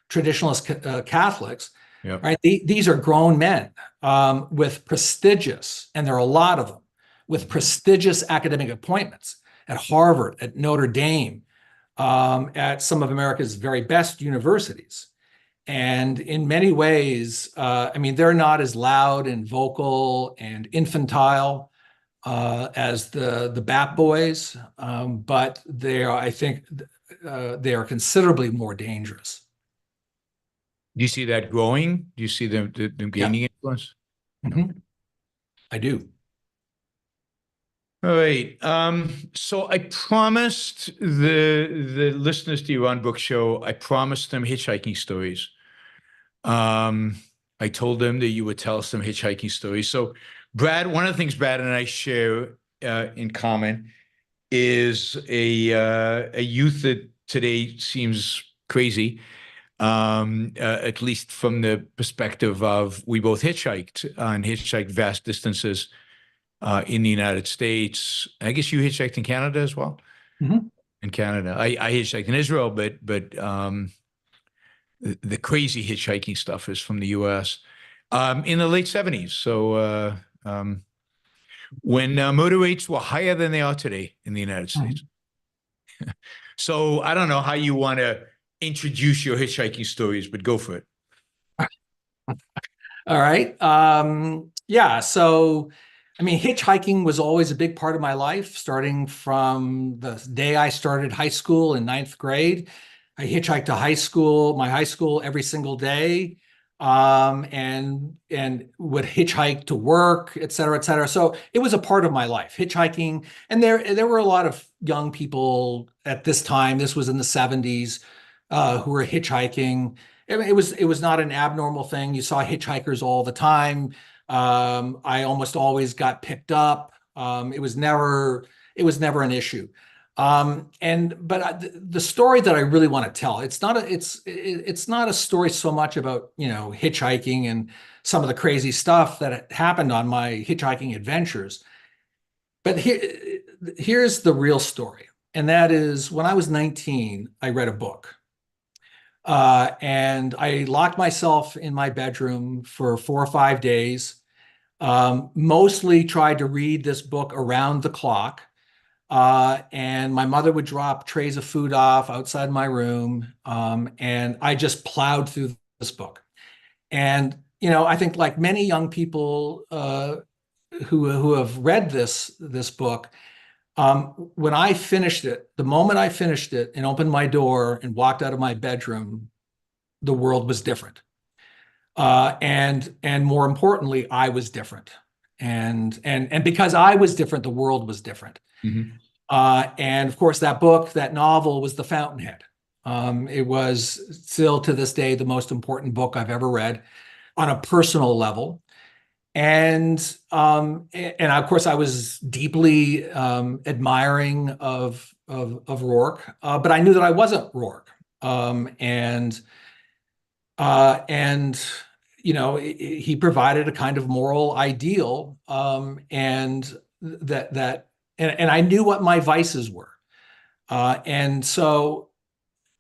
traditionalist Catholics, yep, right? These are grown men with prestigious, and there are a lot of them, with prestigious academic appointments at Harvard, at Notre Dame, at some of America's very best universities. And in many ways, they're not as loud and vocal and infantile as the BAP boys, but I think they are considerably more dangerous. Do you see that growing? Do you see them gaining influence? Mm-hmm. I do. All right. So I promised the listeners to Yaron Brook Show, I promised them hitchhiking stories. I told them that you would tell us some hitchhiking stories. So Brad, one of the things Brad and I share in common is a youth that today seems crazy, at least from the perspective of we both hitchhiked and hitchhiked vast distances in the United States. I guess you hitchhiked in Canada as well. Mm-hmm. In Canada, I hitchhiked in Israel, but the crazy hitchhiking stuff is from the U.S. In the late 70s. So when murder rates were higher than they are today in the United States. Mm-hmm. So I don't know how you want to introduce your hitchhiking stories, but go for it. All right. Yeah. So, hitchhiking was always a big part of my life, starting from the day I started high school in 9th grade. I hitchhiked to my high school every single day, and would hitchhike to work, et cetera, et cetera. So it was a part of my life, hitchhiking. And there were a lot of young people at this time. This was in the 70s, who were hitchhiking. I mean, it was not an abnormal thing. You saw hitchhikers all the time. I almost always got picked up. It was never an issue. The story that I really want to tell, it's not a story so much about, hitchhiking and some of the crazy stuff that happened on my hitchhiking adventures. But here's the real story. And that is, when I was 19, I read a book. And I locked myself in my bedroom for 4 or 5 days, mostly tried to read this book around the clock. And my mother would drop trays of food off outside my room. And I just plowed through this book. And, I think like many young people who have read this book, when I finished it, the moment I finished it and opened my door and walked out of my bedroom, the world was different. And more importantly, I was different. And because I was different, the world was different. Mm-hmm. And of course, that book, that novel, was The Fountainhead. It was still to this day the most important book I've ever read on a personal level. And of course, I was deeply admiring of Rourke, but I knew that I wasn't Rourke. He provided a kind of moral ideal, and I knew what my vices were, and so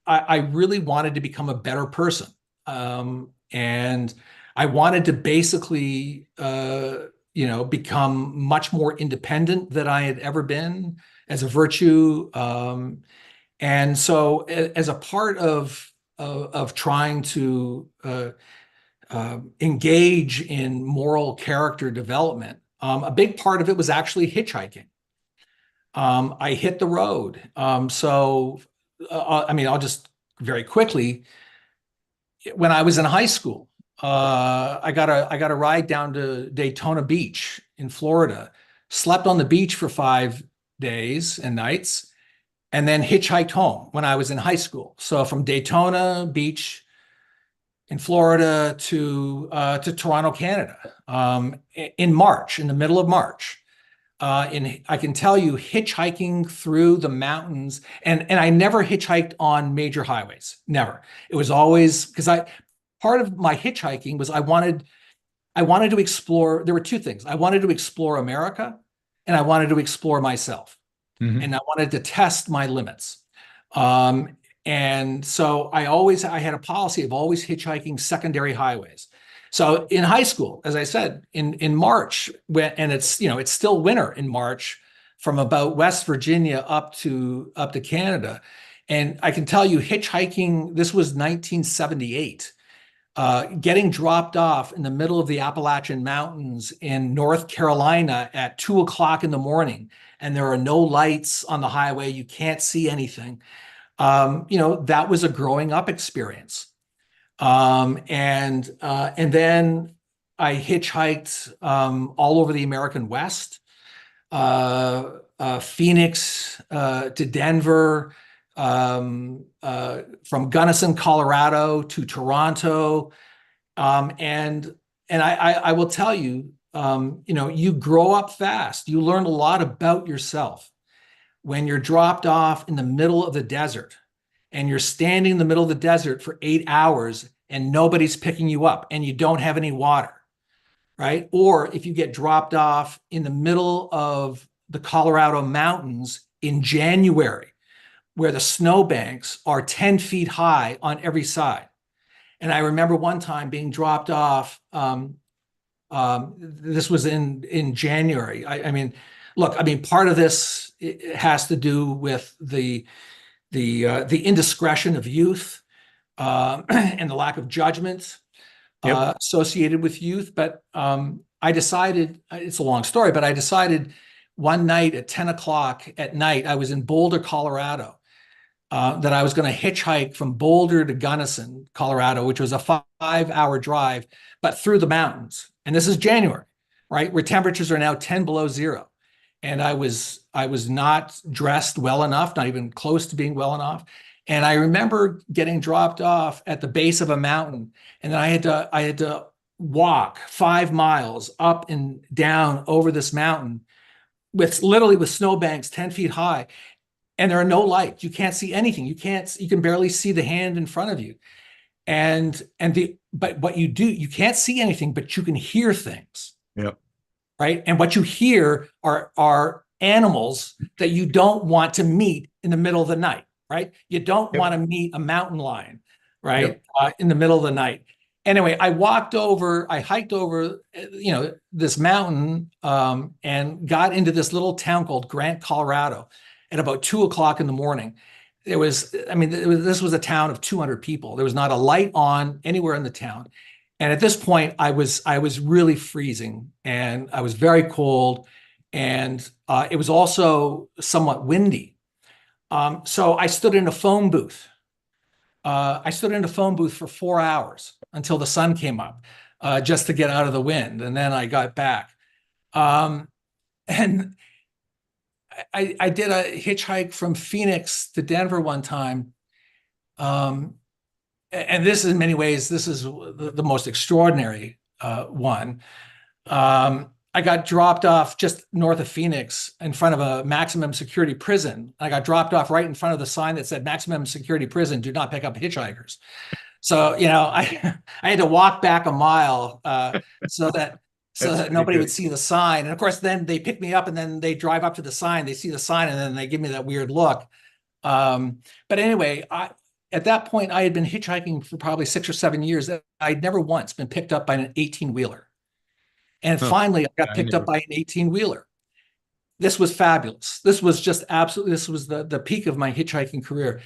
I really wanted to become a better person, and I wanted to basically, become much more independent than I had ever been as a virtue. And so, as a part of trying to engage in moral character development, a big part of it was actually hitchhiking. I hit the road. I'll just very quickly. When I was in high school, I got a ride down to Daytona Beach in Florida, slept on the beach for 5 days and nights, and then hitchhiked home when I was in high school. So from Daytona Beach in Florida to Toronto, Canada, in March, in the middle of March. I can tell you, hitchhiking through the mountains, and I never hitchhiked on major highways, never. It was always, because part of my hitchhiking was I wanted to explore. There were two things. I wanted to explore America, and I wanted to explore myself. Mm-hmm. And I wanted to test my limits. And so I had a policy of always hitchhiking secondary highways. So in high school, as I said, in March, and it's still winter in March, from about West Virginia up to Canada, and I can tell you, hitchhiking. This was 1978. Getting dropped off in the middle of the Appalachian Mountains in North Carolina at 2:00 in the morning, and there are no lights on the highway. You can't see anything. That was a growing up experience. And then I hitchhiked all over the American West, Phoenix to Denver, from Gunnison, Colorado to Toronto. And I will tell you, you grow up fast. You learn a lot about yourself when you're dropped off in the middle of the desert and you're standing in the middle of the desert for 8 hours and nobody's picking you up and you don't have any water, right? Or if you get dropped off in the middle of the Colorado mountains in January, where the snowbanks are 10 feet high on every side. And I remember one time being dropped off. This was in January. Part of this has to do with the indiscretion of youth and the lack of judgment associated with youth. But I decided, it's a long story, but I decided one night at 10:00 at night, I was in Boulder, Colorado, that I was going to hitchhike from Boulder to Gunnison, Colorado, which was a 5-hour drive, but through the mountains. And this is January, right, where temperatures are now 10 below zero. And I was not dressed well enough, not even close to being well enough. And I remember getting dropped off at the base of a mountain, and then I had to walk 5 miles up and down over this mountain with literally with snowbanks 10 feet high, and there are no lights. You can't see anything. You can barely see the hand in front of you. But what you do, you can't see anything, but you can hear things. Yep. Right. And what you hear are animals that you don't want to meet in the middle of the night. Right. You don't want to meet a mountain lion, right. In the middle of the night. Anyway, I hiked over, this mountain, and got into this little town called Grant, Colorado at about 2 o'clock in the morning. This was a town of 200 people. There was not a light on anywhere in the town. And at this point, I was really freezing, and I was very cold, and it was also somewhat windy. So I stood in a phone booth. For 4 hours until the sun came up, just to get out of the wind, and then I got back. And I did a hitchhike from Phoenix to Denver one time. And this, in many ways, this is the most extraordinary one. I got dropped off just north of Phoenix in front of a maximum security prison. I got dropped off right in front of the sign that said maximum security prison, do not pick up hitchhikers. So, I had to walk back a mile so that nobody would see the sign. And of course, then they pick me up, and then they drive up to the sign, they see the sign, and then they give me that weird look. But anyway, at that point, I had been hitchhiking for probably 6 or 7 years. I'd never once been picked up by an 18-wheeler. And finally, I got picked up by an 18-wheeler. This was fabulous. This was just absolutely, this was the peak of my hitchhiking career.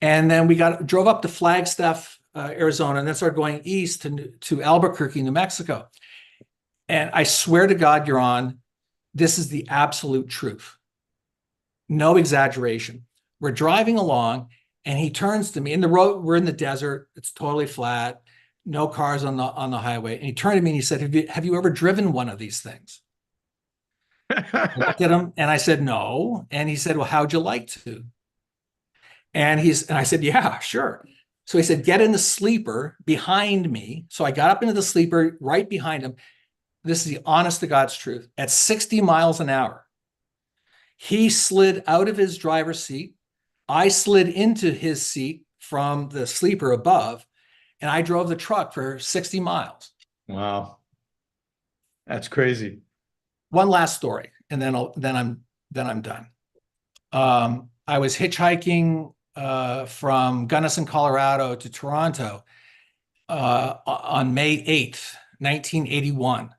And then we drove up to Flagstaff, Arizona, and then started going east to Albuquerque, New Mexico. And I swear to God, Yaron, this is the absolute truth. No exaggeration. We're driving along, and he turns to me in the road. We're in the desert. It's totally flat. No cars on the highway. And he turned to me and he said, have you ever driven one of these things? I looked at him and I said, no. And he said, well, how'd you like to? And I said, yeah, sure. So he said, get in the sleeper behind me. So I got up into the sleeper right behind him. This is the honest to God's truth. At 60 miles an hour, he slid out of his driver's seat. I slid into his seat from the sleeper above, and I drove the truck for 60 miles. Wow. That's crazy. One last story, and then I'm done. I was hitchhiking from Gunnison, Colorado to Toronto on May 8th, 1981.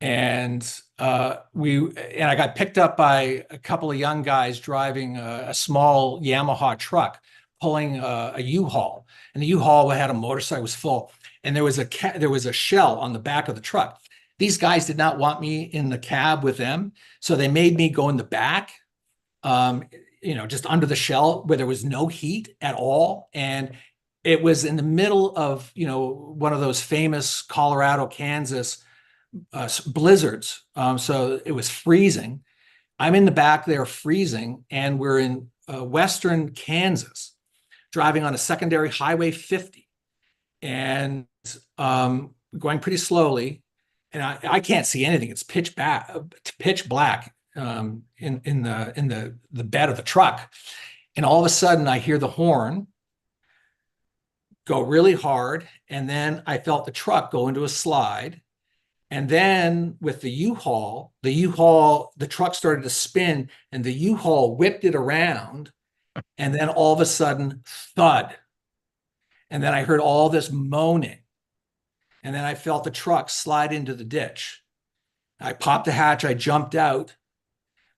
And I got picked up by a couple of young guys driving a small Yamaha truck, pulling a U-Haul, and the U-Haul had a motorcycle, was full, and there was a shell on the back of the truck. These guys did not want me in the cab with them, so they made me go in the back, just under the shell where there was no heat at all, and it was in the middle of one of those famous Colorado, Kansas blizzards. So it was freezing. I'm in the back there freezing, and we're in western Kansas, driving on a secondary Highway 50, and going pretty slowly. And I can't see anything. It's pitch black in the bed of the truck. And all of a sudden, I hear the horn go really hard, and then I felt the truck go into a slide. And then with the U-Haul, the truck started to spin, and the U-Haul whipped it around, and then all of a sudden, thud. And then I heard all this moaning. And then I felt the truck slide into the ditch. I popped the hatch, I jumped out,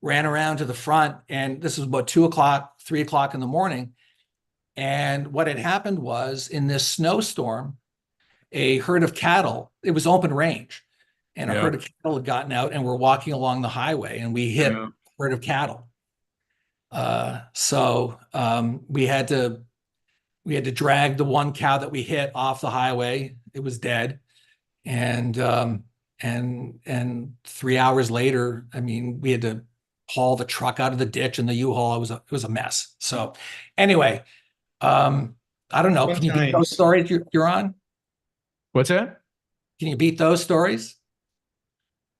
ran around to the front, and this was about 2 o'clock, 3 o'clock in the morning. And what had happened was, in this snowstorm, a herd of cattle, it was open range, and a herd of cattle had gotten out and were walking along the highway, and we hit a herd of cattle. So we had to drag the one cow that we hit off the highway. It was dead. And 3 hours later, we had to haul the truck out of the ditch, and the U-Haul, it was a mess. So anyway, I don't know. Can you beat those stories you're on? What's that? Can you beat those stories?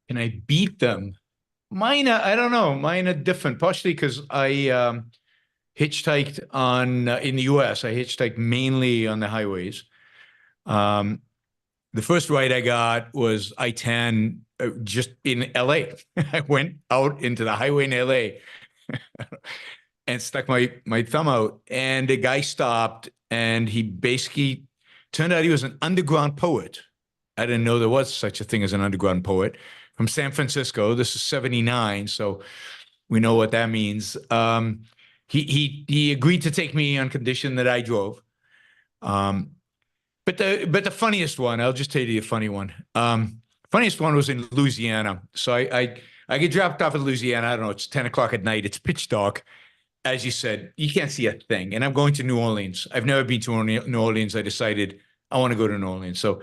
Can I beat them? Mine, I don't know. Mine are different, partially because I hitchhiked on in the U.S. I hitchhiked mainly on the highways. The first ride I got was I-10 just in L.A. I went out into the highway in L.A. and stuck my thumb out, and the guy stopped, and he basically turned out he was an underground poet. I didn't know there was such a thing as an underground poet from San Francisco. This is 79, so we know what that means. He agreed to take me on condition that I drove. But the funniest one, I'll just tell you the funny one. Funniest one was in Louisiana. So I get dropped off in Louisiana. I don't know. It's 10 o'clock at night. It's pitch dark. As you said, you can't see a thing. And I'm going to New Orleans. I've never been to New Orleans. I decided I want to go to New Orleans. So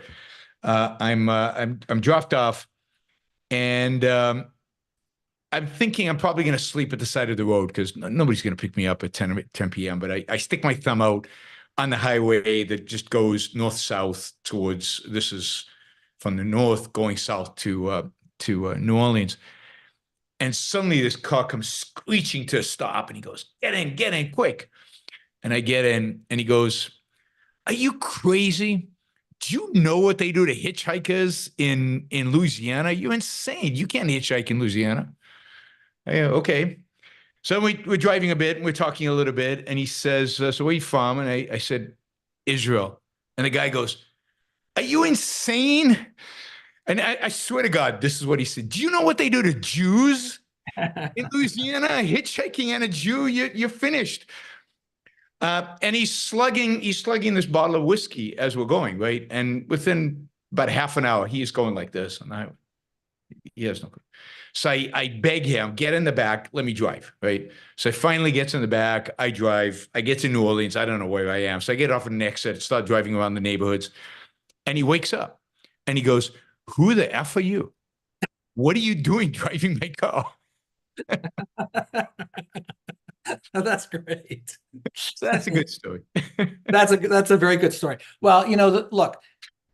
I'm dropped off, and I'm thinking I'm probably going to sleep at the side of the road because nobody's going to pick me up at 10 p.m. But I stick my thumb out on the highway that just goes north-south towards, this is from the north going south to New Orleans. And suddenly this car comes screeching to a stop, and he goes, get in quick. And I get in, and he goes, are you crazy? Do you know what they do to hitchhikers in Louisiana? You're insane. You can't hitchhike in Louisiana. Yeah, okay. So we're driving a bit, and we're talking a little bit, and he says, so where are you from? And I said, Israel. And the guy goes, are you insane? And I swear to God, this is what he said. Do you know what they do to Jews in Louisiana? Hitchhiking and a Jew, you're finished. And he's slugging this bottle of whiskey as we're going, right? And within about half an hour, he's going like this. And he has no clue. So I beg him, get in the back, let me drive, right? So I finally gets in the back, I drive, I get to New Orleans, I don't know where I am. So I get off an exit, start driving around the neighborhoods, and he wakes up and he goes, who the F are you? What are you doing driving my car? Oh, that's great. So that's a good story. That's a very good story. Well, look,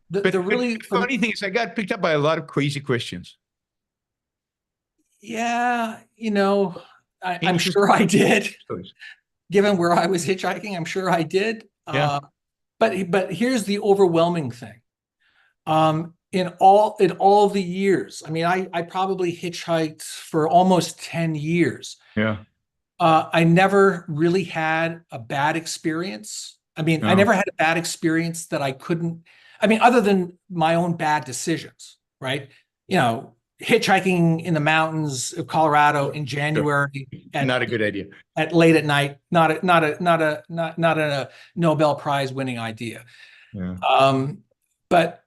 the funny thing is I got picked up by a lot of crazy Christians. Yeah, I'm sure I did. Given where I was hitchhiking, I'm sure I did. Yeah. But here's the overwhelming thing. In all the years, I mean, I probably hitchhiked for almost 10 years. Yeah. I never really had a bad experience. I mean, I never had a bad experience that I couldn't, other than my own bad decisions, right? Hitchhiking in the mountains of Colorado in January, not a good idea. At late at night, not a Nobel Prize winning idea. Yeah. But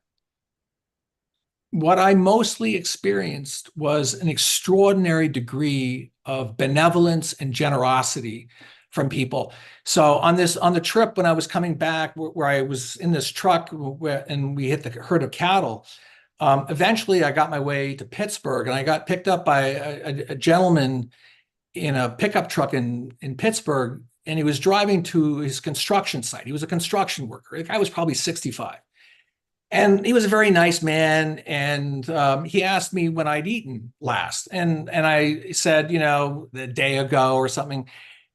what I mostly experienced was an extraordinary degree of benevolence and generosity from people. So on the trip when I was coming back, where I was in this truck and we hit the herd of cattle. Eventually, I got my way to Pittsburgh, and I got picked up by a gentleman in a pickup truck in Pittsburgh, and he was driving to his construction site. He was a construction worker. The guy was probably 65. And he was a very nice man, and he asked me when I'd eaten last. And I said, the day ago or something.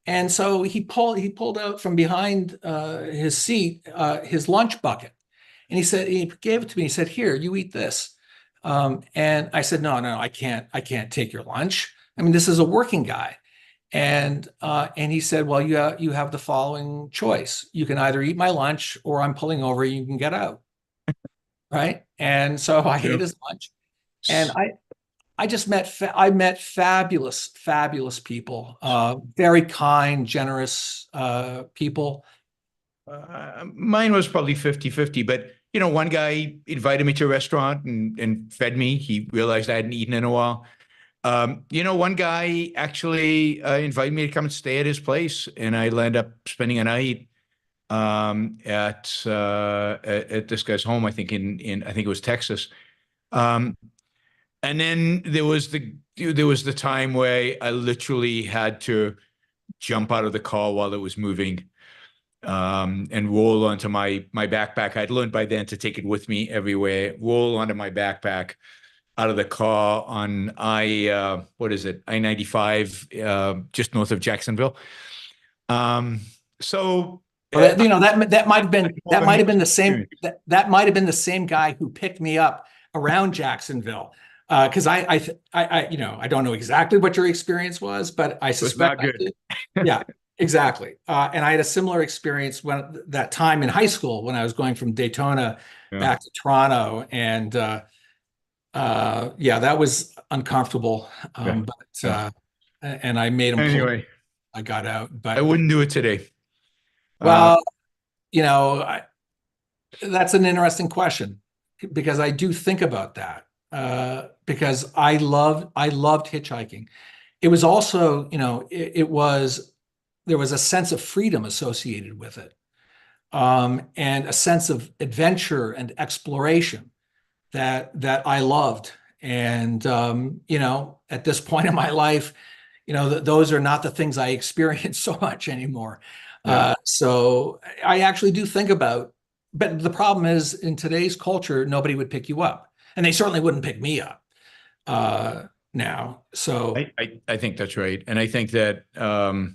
And so he pulled out from behind his seat his lunch bucket. And he gave it to me. He said, here, you eat this. And I said, no, I can't take your lunch. This is a working guy. And he said, well, you have the following choice. You can either eat my lunch or I'm pulling over, you can get out. Right. And so I ate his lunch, and I just met fabulous people, very kind, generous people. Mine was probably 50-50, but one guy invited me to a restaurant and fed me. He realized I hadn't eaten in a while. One guy actually invited me to come and stay at his place, and I ended up spending a night at this guy's home. I think I think it was Texas. And then there was the time where I literally had to jump out of the car while it was moving. and roll onto my backpack. I'd learned by then to take it with me everywhere, roll onto my backpack out of the car on I-95, just north of Jacksonville. So Well, that might have been the same that might have been the same guy who picked me up around Jacksonville. Because I don't know exactly what your experience was, but I suspect not good. Yeah, exactly. And I had a similar experience when that time in high school when I was going from Daytona back to Toronto, and that was uncomfortable. And I made him anyway. I got out, but I wouldn't do it today. Well, that's an interesting question because I do think about that because I loved hitchhiking. It was also, there was a sense of freedom associated with it, and a sense of adventure and exploration that I loved. And at this point in my life, those are not the things I experience so much anymore. So I actually do think about, but the problem is in today's culture, nobody would pick you up, and they certainly wouldn't pick me up now. So I think that's right. And I think that, but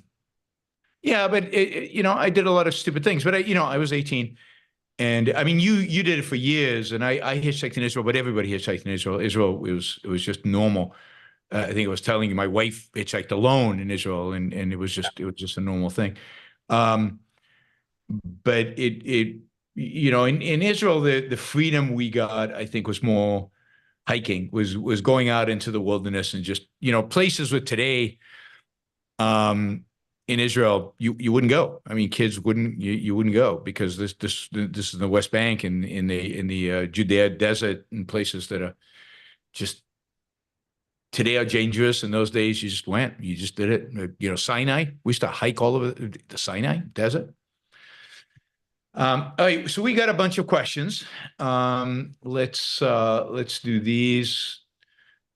I did a lot of stupid things, but I was 18. And I mean, you did it for years, and I hitchhiked in Israel, but everybody hitchhiked in Israel. It was just normal. I think I was telling you, my wife hitchhiked alone in Israel, and it was just a normal thing. But in Israel, the freedom we got, I think, was more hiking, was going out into the wilderness and just places where today, in Israel, you wouldn't go. I mean, kids wouldn't, you wouldn't go because this is the West Bank and in the Judea desert and places that are just today are dangerous. In those days, you just went, you just did it. Sinai, we used to hike all over the Sinai desert. All right, so we got a bunch of questions. Let's do these.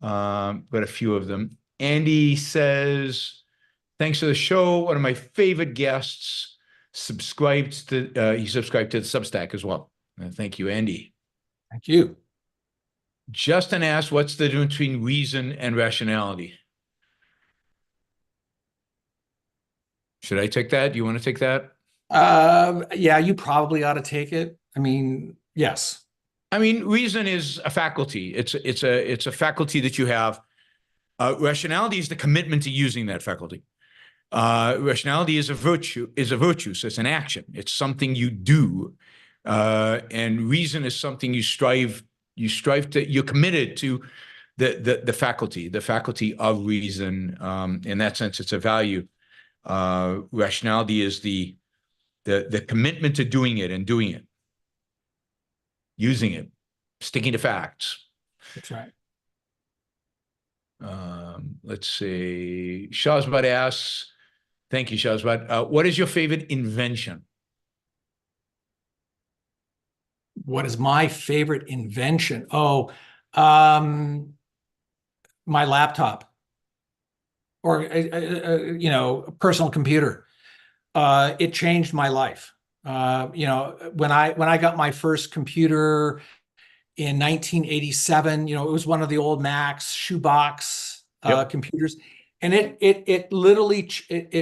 Got a few of them. Andy says, thanks for the show. One of my favorite guests he subscribed to the Substack as well. Thank you, Andy. Thank you. Justin asked, what's the difference between reason and rationality? Should I take that? Do you want to take that? Yeah, you probably ought to take it. I mean, yes. I mean, reason is a faculty. It's a faculty that you have. Rationality is the commitment to using that faculty. Rationality is a virtue. So it's an action. It's something you do, and reason is something you strive to. You're committed to the faculty of reason. In that sense, it's a value. Rationality is the commitment to doing it and doing it, using it, sticking to facts. That's right. Let's see. Shazbad asks, thank you, Shazbad. What is your favorite invention? What is my favorite invention? Oh, my laptop, or a personal computer. It changed my life. When I got my first computer in 1987, it was one of the old Macs shoebox computers, and it literally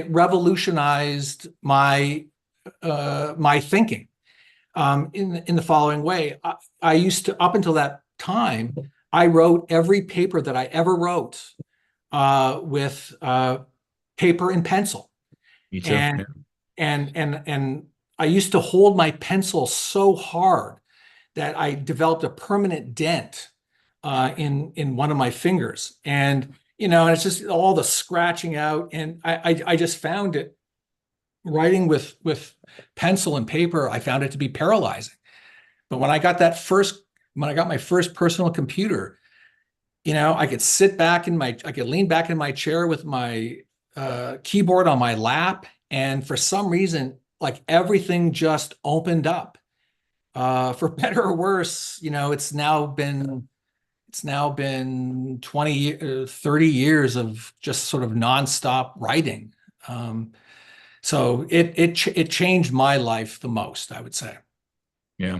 revolutionized my thinking in the following way. I used to, up until that time, I wrote every paper that I ever wrote with paper and pencil. Me too. And I used to hold my pencil so hard that I developed a permanent dent in one of my fingers. And it's just all the scratching out. And I just found it, writing with pencil and paper, I found it to be paralyzing. But when I got my first personal computer, I could I could lean back in my chair with my keyboard on my lap. And for some reason, like everything just opened up. For better or worse, it's now been 30 years of just sort of nonstop writing. So it changed my life the most, I would say. Yeah.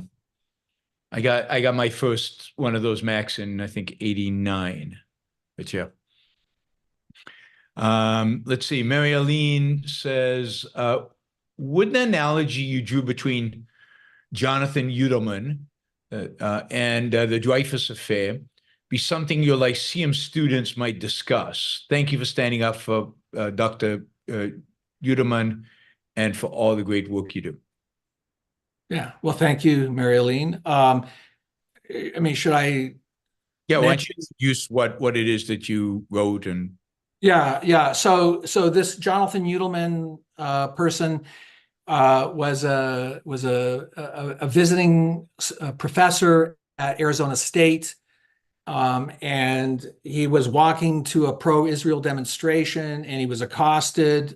I got my first one of those Macs in, I think, 89. But yeah. Let's see. Mary Aline says, would the analogy you drew between Jonathan Udelman and the Dreyfus affair be something your Lyceum students might discuss? Thank you for standing up for Dr. Udelman and for all the great work you do. Yeah. Well, thank you, Mary Aline. I mean, should I? Yeah, why don't you introduce what it is that you wrote and Yeah. So this Jonathan Udelman person was a visiting professor at Arizona State, and he was walking to a pro-Israel demonstration, and he was accosted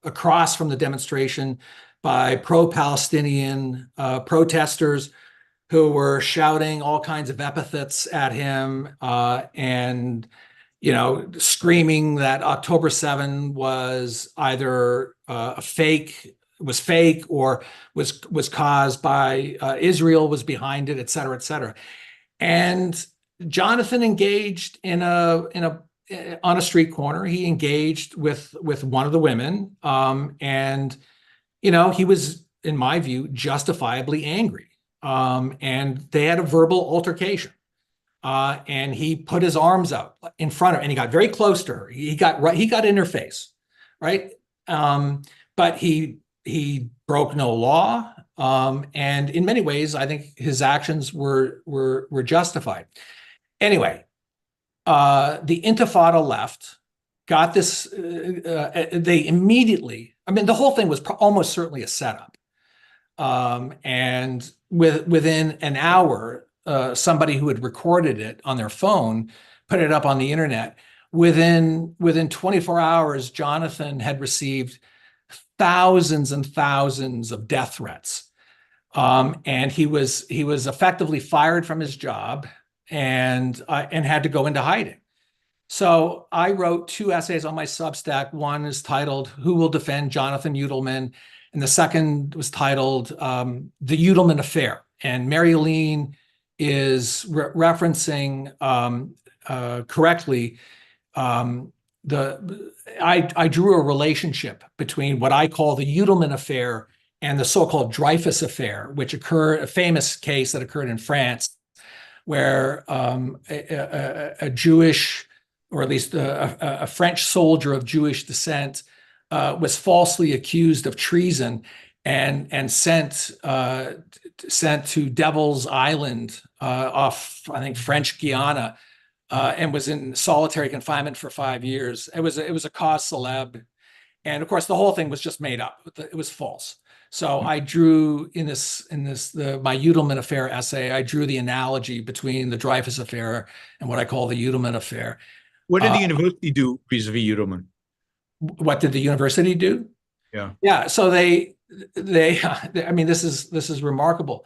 across from the demonstration by pro-Palestinian protesters who were shouting all kinds of epithets at him, and screaming that October 7 was either was fake or was caused by Israel was behind it, et cetera, et cetera. And Jonathan engaged on a street corner. He engaged with one of the women, and he was, in my view, justifiably angry. And they had a verbal altercation. And he put his arms out in front of her, and he got very close to her. He got in her face, right? But he broke no law, and in many ways, I think his actions were justified. Anyway, the Intifada left, got this. They immediately. I mean, the whole thing was almost certainly a setup, and within an hour. Somebody who had recorded it on their phone put it up on the internet. Within 24 hours, Jonathan had received thousands and thousands of death threats, and he was effectively fired from his job and had to go into hiding. So I wrote 2 essays on my Substack. One is titled "Who Will Defend Jonathan Udelman," and the second was titled "The Udelman Affair." And Mary Aline is referencing correctly. I drew a relationship between what I call the Udelman affair and the so-called Dreyfus affair, which a famous case that occurred in France, where a Jewish, or at least a French soldier of Jewish descent, was falsely accused of treason and sent to Devil's Island off, I think, French Guiana, and was in solitary confinement for 5 years. It was a cause célèbre, and of course the whole thing was just made up. It was false. So I drew my Udelman affair essay. I drew the analogy between the Dreyfus affair and what I call the Udelman affair. what did the university do vis-a-vis Udelman? What did the university do? Yeah. So they I mean, this is remarkable.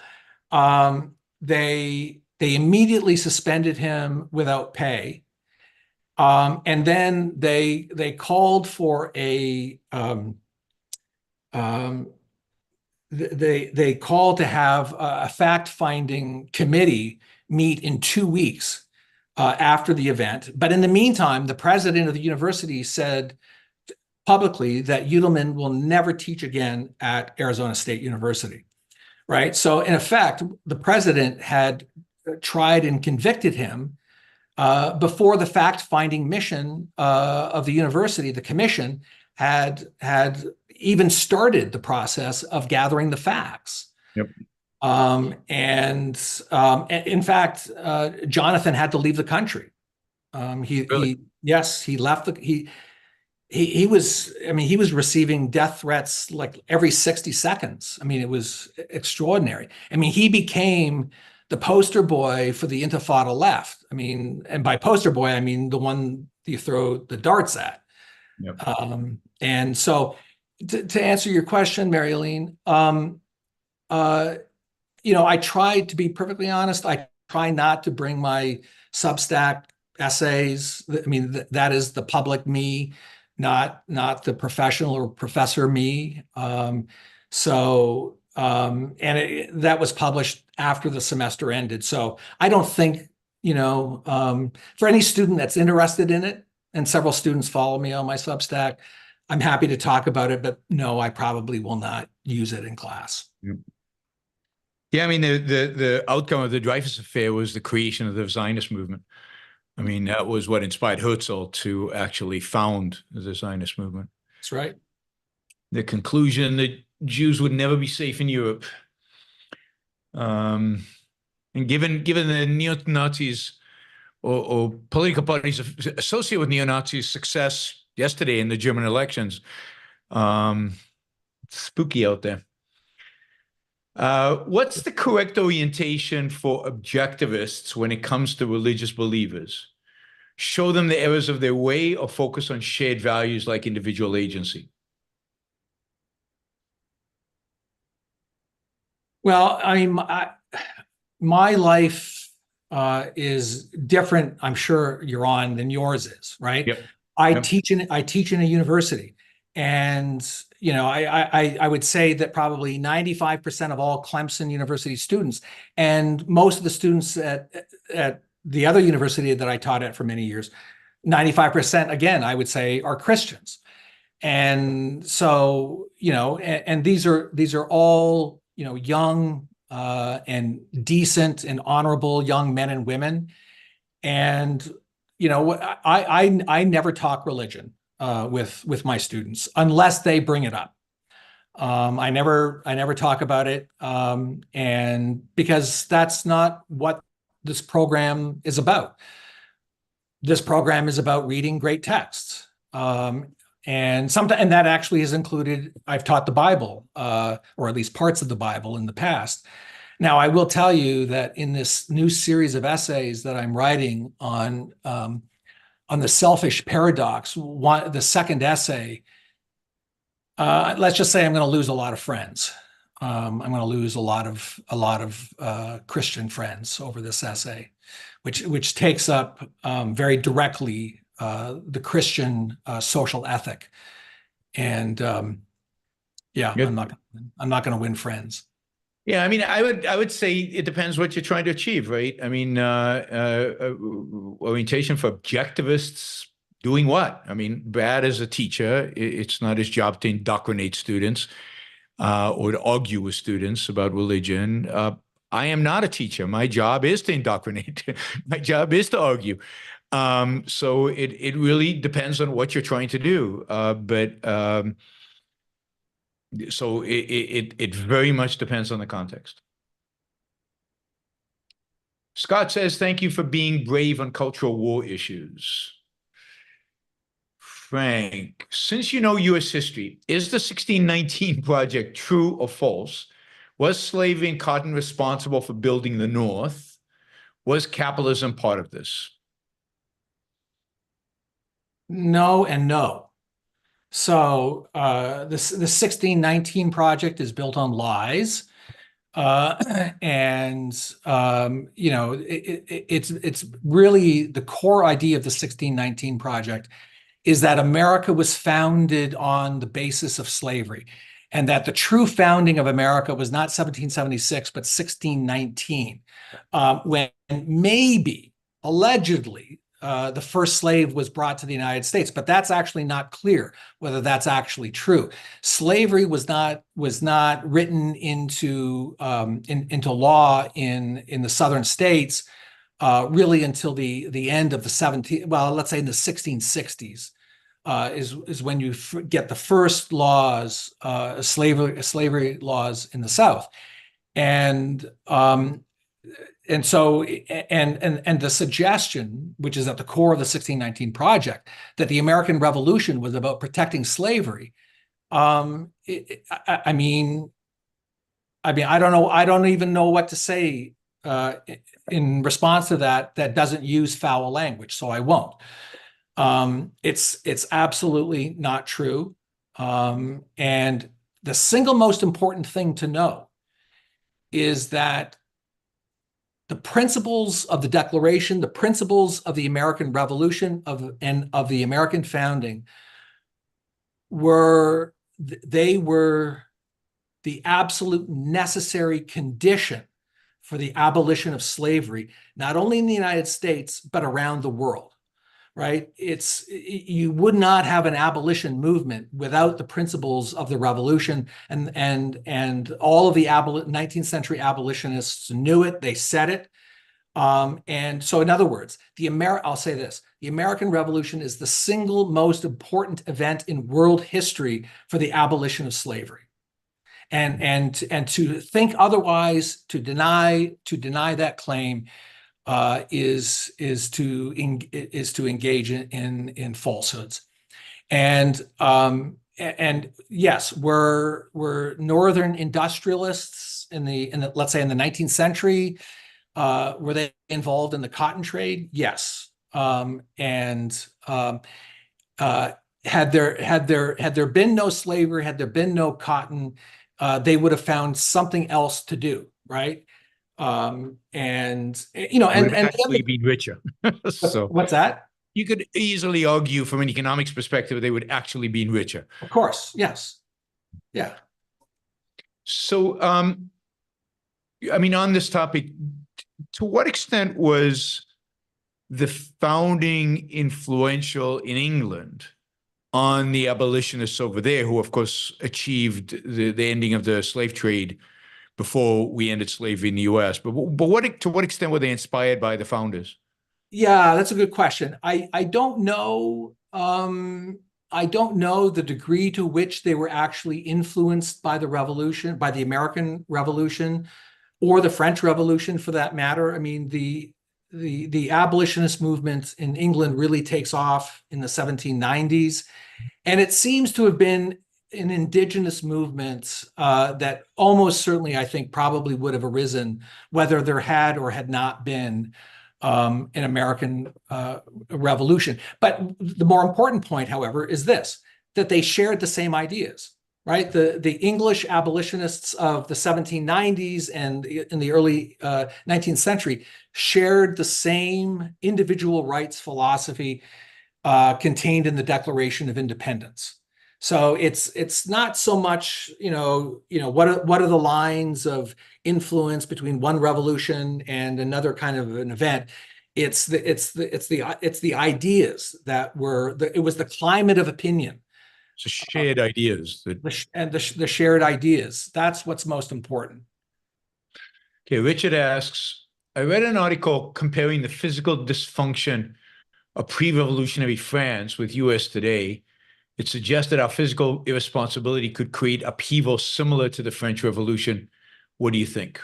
They immediately suspended him without pay, and then they called for they called to have a fact-finding committee meet in 2 weeks after the event. But in the meantime, the president of the university said publicly that Udelman will never teach again at Arizona State University, right? So in effect, the president had tried and convicted him before the fact-finding mission of the university. The commission had even started the process of gathering the facts. Yep. And in fact, Jonathan had to leave the country. Really? He left he was receiving death threats like every 60 seconds. I mean, it was extraordinary. I mean, he became the poster boy for the Intifada left. I mean, and by poster boy, I mean the one you throw the darts at. Yep. And so to answer your question, Mary Aline, I tried to be perfectly honest. I try not to bring my Substack essays. I mean, that is the public me. not the professional or professor me. That was published after the semester ended. So I don't think, for any student that's interested in it, and several students follow me on my Substack, I'm happy to talk about it, but no, I probably will not use it in class. Yeah, I mean, the outcome of the Dreyfus Affair was the creation of the Zionist movement. I mean, that was what inspired Herzl to actually found the Zionist movement. That's right. The conclusion that Jews would never be safe in Europe. And given the neo-Nazis or political parties associated with neo-Nazis' success yesterday in the German elections, spooky out there. What's the correct orientation for objectivists when it comes to religious believers? Show them the errors of their way or focus on shared values like individual agency? Well, my life is different, I'm sure, Yaron, than yours is, right? Yep. I Yep. teach in a university, and I would say that probably 95% of all Clemson University students, and most of the students at the other university that I taught at for many years, 95%, again, I would say, are Christians. And so, and these are all, young and decent and honorable young men and women. And, I never talk religion with my students unless they bring it up. I never talk about it. And because that's not what this program is about. This program is about reading great texts. And that actually has included, I've taught the Bible, or at least parts of the Bible in the past. Now, I will tell you that in this new series of essays that I'm writing on the selfish paradox, the second essay, let's just say I'm going to lose a lot of friends. I'm going to lose a lot of Christian friends over this essay, which takes up very directly the Christian social ethic, and yeah, Yep. I'm not going to win friends. Yeah, I mean, I would say it depends what you're trying to achieve, right? I mean, orientation for objectivists, doing what? I mean, Brad as a teacher, it's not his job to indoctrinate students or to argue with students about religion. I am not a teacher. My job is to indoctrinate. My job is to argue. So it really depends on what you're trying to do. So it very much depends on the context. Scott says, thank you for being brave on cultural war issues. Frank, since you know U.S. history, is the 1619 Project true or false? Was slavery and cotton responsible for building the North? Was capitalism part of this? No and no. So the 1619 Project is built on lies. It's really the core idea of the 1619 Project is that America was founded on the basis of slavery, and that the true founding of America was not 1776, but 1619, when maybe, allegedly, the first slave was brought to the United States, but that's actually not clear whether that's actually true. Slavery was not written into law in the southern states really until the end of the let's say in the 1660s is when you get the first laws, slavery laws in the South, and so the suggestion, which is at the core of the 1619 Project, that the American Revolution was about protecting slavery. I mean, I don't know. I don't even know what to say in response to that doesn't use foul language, so I won't. It's absolutely not true. And the single most important thing to know is that the principles of the Declaration, the principles of the American Revolution and of the American founding they were the absolute necessary condition for the abolition of slavery, not only in the United States, but around the world, right? You would not have an abolition movement without the principles of the revolution, and all of the 19th century abolitionists knew it, they said it. And so, in other words, I'll say this: the American Revolution is the single most important event in world history for the abolition of slavery. And to think otherwise, to deny that claim, is to engage in falsehoods. And yes, we're northern industrialists in the let's say in the 19th century. Were they involved in the cotton trade? Yes. Had there been no slavery, had there been no cotton, they would have found something else to do, right? And actually been richer. So what's that? you could easily argue from an economics perspective they would actually be richer. Of course, yes, yeah. So, I mean, on this topic, to what extent was the founding influential in England on the abolitionists over there, who, of course, achieved the ending of the slave trade before we ended slavery in the U.S.? But to what extent were they inspired by the founders? Yeah, that's a good question. I don't know. I don't know the degree to which they were actually influenced by the revolution, by the American Revolution, or the French Revolution, for that matter. I mean, the abolitionist movement in England really takes off in the 1790s, and it seems to have been an indigenous movement that almost certainly, I think, probably would have arisen whether there had or had not been an American revolution. But the more important point, however, is this: that they shared the same ideas, right? The English abolitionists of the 1790s and in the early 19th century shared the same individual rights philosophy contained in the Declaration of Independence. So it's not so much what are the lines of influence between one revolution and another kind of an event. It's the ideas that it was the climate of opinion. So shared ideas. The shared ideas. That's what's most important. Okay, Richard asks, I read an article comparing the physical dysfunction of pre-revolutionary France with U.S. today. It suggested our physical irresponsibility could create upheaval similar to the French Revolution. What do you think?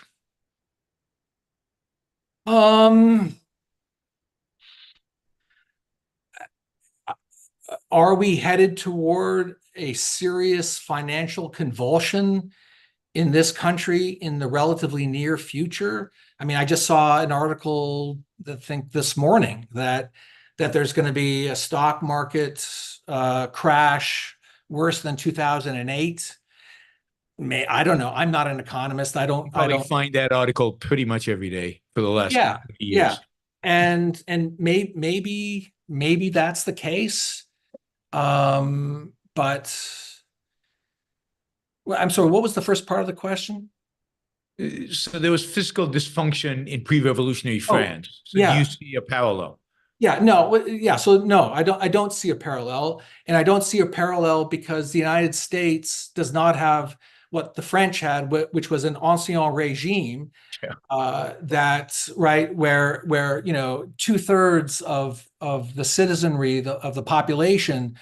Are we headed toward a serious financial convulsion in this country in the relatively near future? I mean, I just saw an article, I think this morning, that there's going to be a stock market crash worse than 2008. I don't know. I'm not an economist. I don't find that article pretty much every day for the last years. Yeah. And maybe that's the case. But I'm sorry, what was the first part of the question? So there was fiscal dysfunction in pre-revolutionary France. So do you see a parallel? Yeah, no, yeah. So no, I don't see a parallel, and I don't see a parallel because the United States does not have what the French had, which was an ancien regime, that right where 2/3 of the citizenry of the population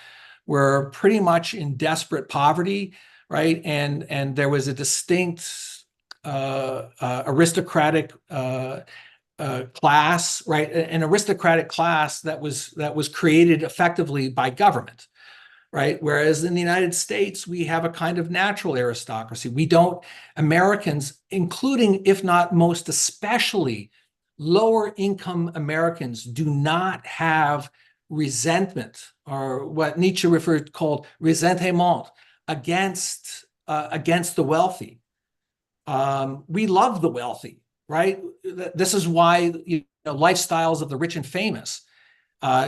were pretty much in desperate poverty, right, and there was a distinct aristocratic class, right, an aristocratic class that was created effectively by government, right? Whereas in the United States, we have a kind of natural aristocracy. Americans, including, if not most especially, lower income Americans, do not have resentment, or what Nietzsche called ressentiment, against the wealthy. We love the wealthy, right? This is why Lifestyles of the Rich and Famous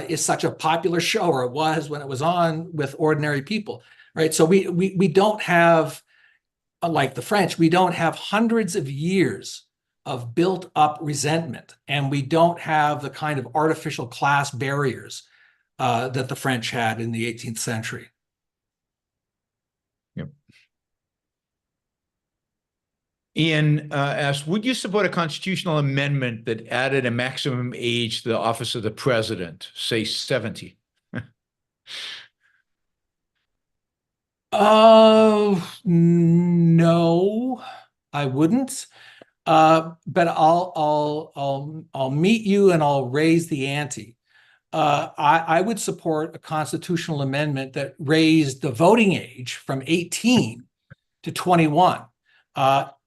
is such a popular show, or it was when it was on, with ordinary people. right? So we don't have, like the French, we don't have hundreds of years of built up resentment, and we don't have the kind of artificial class barriers that the French had in the 18th century. Yep. Ian asks, would you support a constitutional amendment that added a maximum age to the office of the president, say 70? No, I wouldn't. But I'll meet you and I'll raise the ante. I would support a constitutional amendment that raised the voting age from 18 to 21,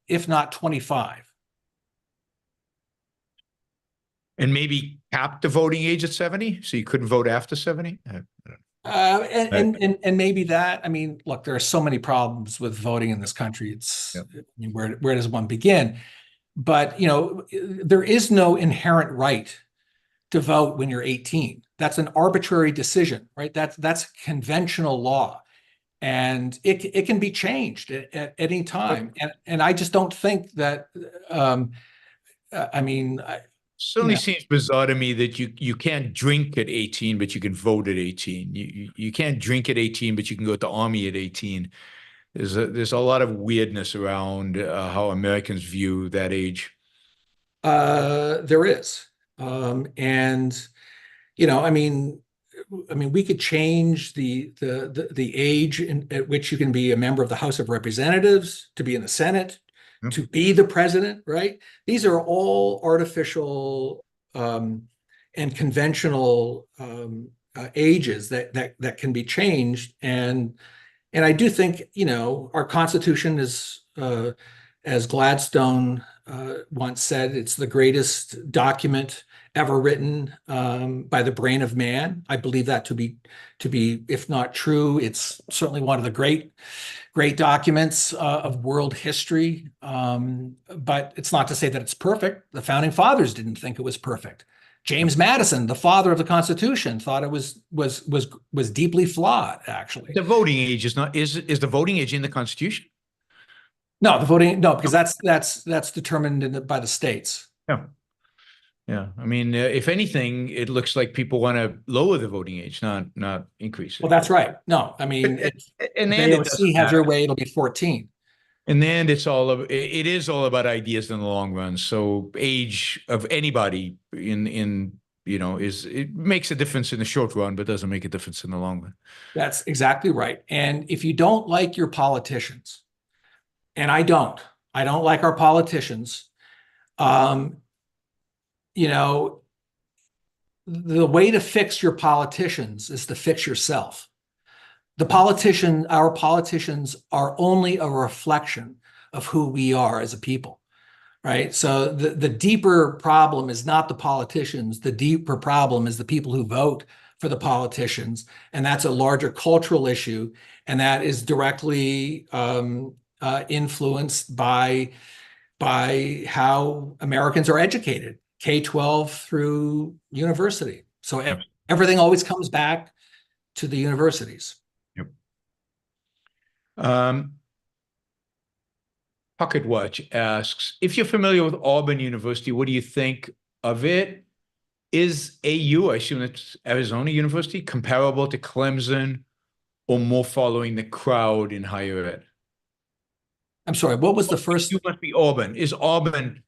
if not 25. And maybe cap the voting age at 70, so you couldn't vote after 70? And maybe that. I mean, look, there are so many problems with voting in this country. It's Yep. I mean, where does one begin? But there is no inherent right to vote when you're 18. That's an arbitrary decision, right? That's conventional law, and it can be changed at any time. And I just don't think that. I mean, Certainly seems bizarre to me that you can't drink at 18, but you can vote at 18. You can't drink at 18, but you can go to the army at 18. There's a lot of weirdness around how Americans view that age. There is, and I mean, we could change the age at which you can be a member of the House of Representatives, to be in the Senate, to be the president, right? These are all artificial and conventional ages that can be changed, and I do think our Constitution is, as Gladstone once said, it's the greatest document ever written by the brain of man. I believe that to be, if not true, it's certainly one of the great documents of world history. But it's not to say that it's perfect. The founding fathers didn't think it was perfect. James Madison, the father of the Constitution, thought it was deeply flawed. Actually, the voting age is the voting age in the Constitution? No, because that's determined by the states. Yeah. I mean, if anything, it looks like people want to lower the voting age, not increase it. Well, that's right. No, I mean, and then if AOC has their way, it'll be 14. And then it is all about ideas in the long run. So age of anybody it makes a difference in the short run, but doesn't make a difference in the long run. That's exactly right. And if you don't like your politicians, and I don't like our politicians, the way to fix your politicians is to fix yourself. Our politicians are only a reflection of who we are as a people, right? So the deeper problem is not the politicians. The deeper problem is the people who vote for the politicians. And that's a larger cultural issue. And that is directly influenced by how Americans are educated, K-12 through university. So everything always comes back to the universities. Pocket Watch asks, if you're familiar with Auburn University, what do you think of it? Is AU, I assume it's Arizona University, comparable to Clemson or more following the crowd in higher ed? I'm sorry, what was the first? You must be Auburn. Is Auburn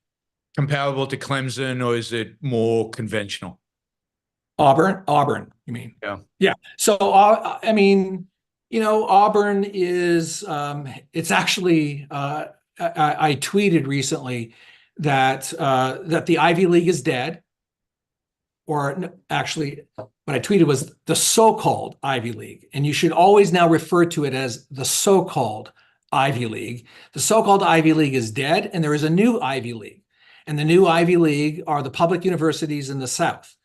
comparable to Clemson, or is it more conventional? Auburn, you mean? Yeah. So, I mean, Auburn is, it's actually, I tweeted recently that the Ivy League is dead. Or actually, what I tweeted was the so-called Ivy League. And you should always now refer to it as the so-called Ivy League. The so-called Ivy League is dead, and there is a new Ivy League. And the new Ivy League are the public universities in the South.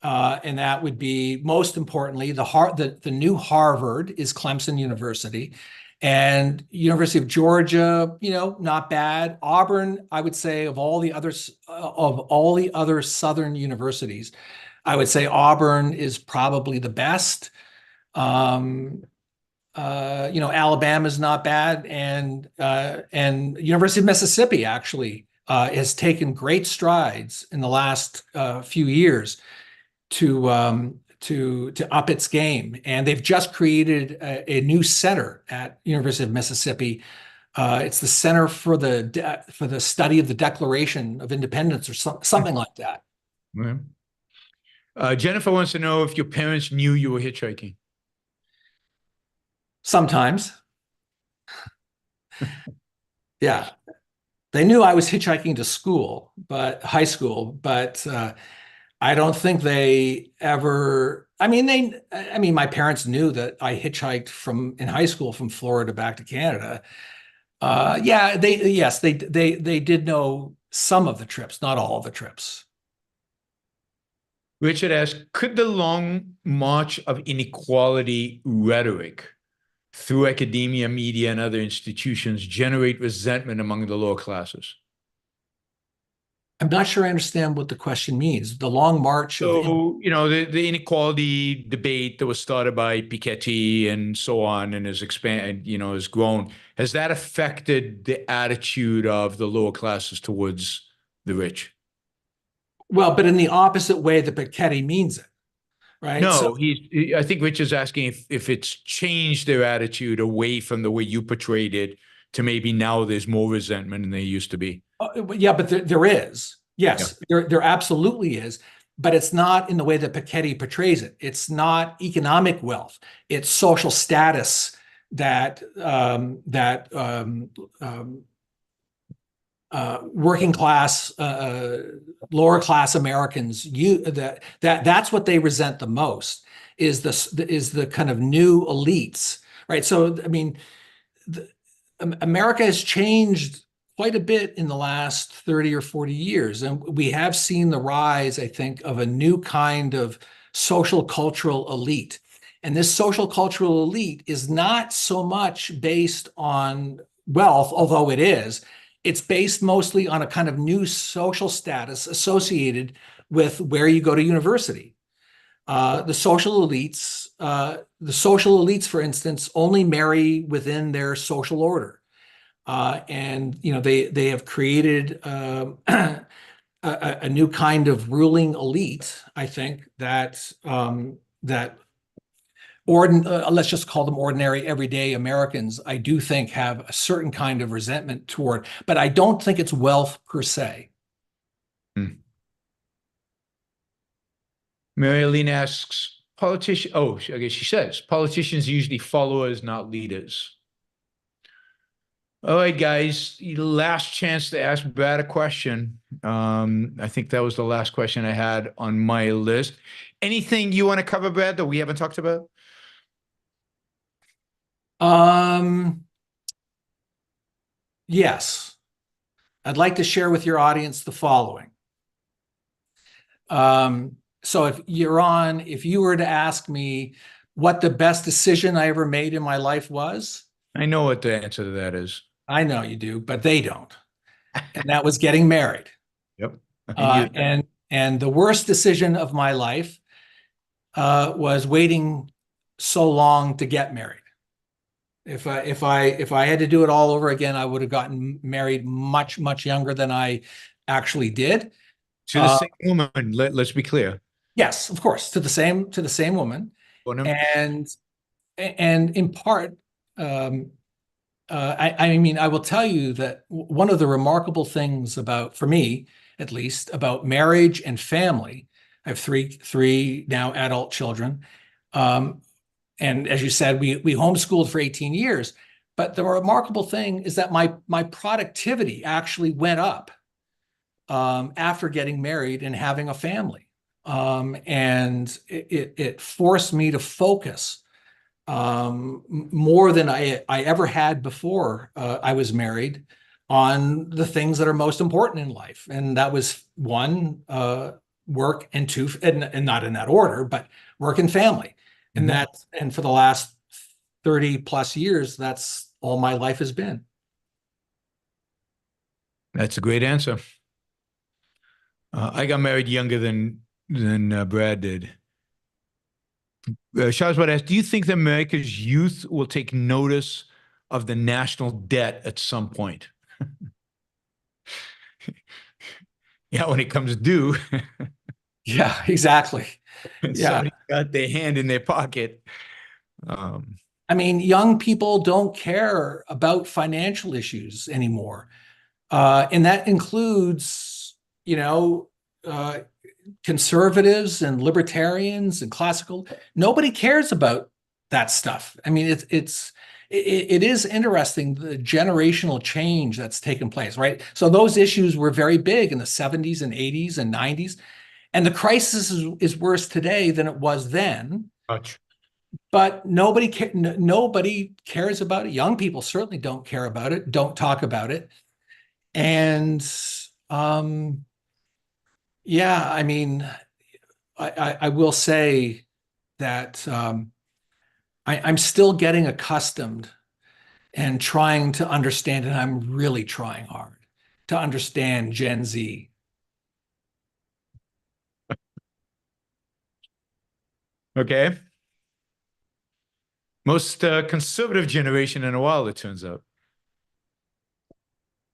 And that would be, most importantly, the new Harvard is Clemson University, and University of Georgia, not bad. Auburn, I would say, of all the other Southern universities, I would say Auburn is probably the best. Alabama's not bad, and University of Mississippi actually has taken great strides in the last few years to up its game, and they've just created a new center at University of Mississippi. It's the Center for the Study of the Declaration of Independence, or something like that. Jennifer wants to know if your parents knew you were hitchhiking. Sometimes. Yeah. They knew I was hitchhiking to school, but high school, but I don't think they ever, my parents knew that I hitchhiked in high school from Florida back to Canada. They did know some of the trips, not all of the trips. Richard asks, could the long march of inequality rhetoric through academia, media, and other institutions generate resentment among the lower classes? I'm not sure I understand what the question means. The long march of... So, the inequality debate that was started by Piketty and so on and has has grown. Has that affected the attitude of the lower classes towards the rich? Well, but in the opposite way that Piketty means it, right? No, I think Rich is asking if it's changed their attitude away from the way you portrayed it to maybe now there's more resentment than there used to be. Yeah, but there is. Yes, yeah. there absolutely is. But it's not in the way that Piketty portrays it. It's not economic wealth. It's social status that working class, lower class Americans, that's what they resent the most, is the kind of new elites, right? So America has changed quite a bit in the last 30 or 40 years, and we have seen the rise, I think, of a new kind of social cultural elite. And this social cultural elite is not so much based on wealth, although it is. It's based mostly on a kind of new social status associated with where you go to university. The social elites, for instance, only marry within their social order, and they have created a new kind of ruling elite. I think that let's just call them ordinary, everyday Americans, I do think have a certain kind of resentment toward, but I don't think it's wealth per se. Mary Aline asks, she says, politicians usually followers, not leaders. All right, guys, last chance to ask Brad a question. I think that was the last question I had on my list. Anything you want to cover, Brad, that we haven't talked about? Yes. I'd like to share with your audience the following. So if you were to ask me what the best decision I ever made in my life was. I know what the answer to that is. I know you do, but they don't. And that was getting married. Yep. And the worst decision of my life was waiting so long to get married. If I had to do it all over again, I would have gotten married much, much younger than I actually did. To the same woman, let's be clear. Yes, of course, to the same woman. And in part, I will tell you that one of the remarkable things for me, at least, about marriage and family, I have three now adult children. And as you said, we homeschooled for 18 years. But the remarkable thing is that my productivity actually went up after getting married and having a family. And it forced me to focus more than I ever had before I was married on the things that are most important in life. And that was one, work, and two, and not in that order, but work and family. And for the last 30 plus years, that's all my life has been. That's a great answer. I got married younger than Brad did. Shahzad asked, do you think that America's youth will take notice of the national debt at some point? Yeah, when it comes due, Yeah, exactly. and Yeah. somebody's got their hand in their pocket. I mean, young people don't care about financial issues anymore. And that includes, uh, conservatives and libertarians and classical. Nobody cares about that stuff. I mean, it is interesting, the generational change that's taken place, right? So those issues were very big in the 70s and 80s and 90s. And the crisis is worse today than it was then. Much. But nobody cares about it. Young people certainly don't care about it, don't talk about it. And yeah, I mean, I will say that I'm still getting accustomed and trying to understand, and I'm really trying hard to understand Gen Z. Okay. Most conservative generation in a while, it turns out.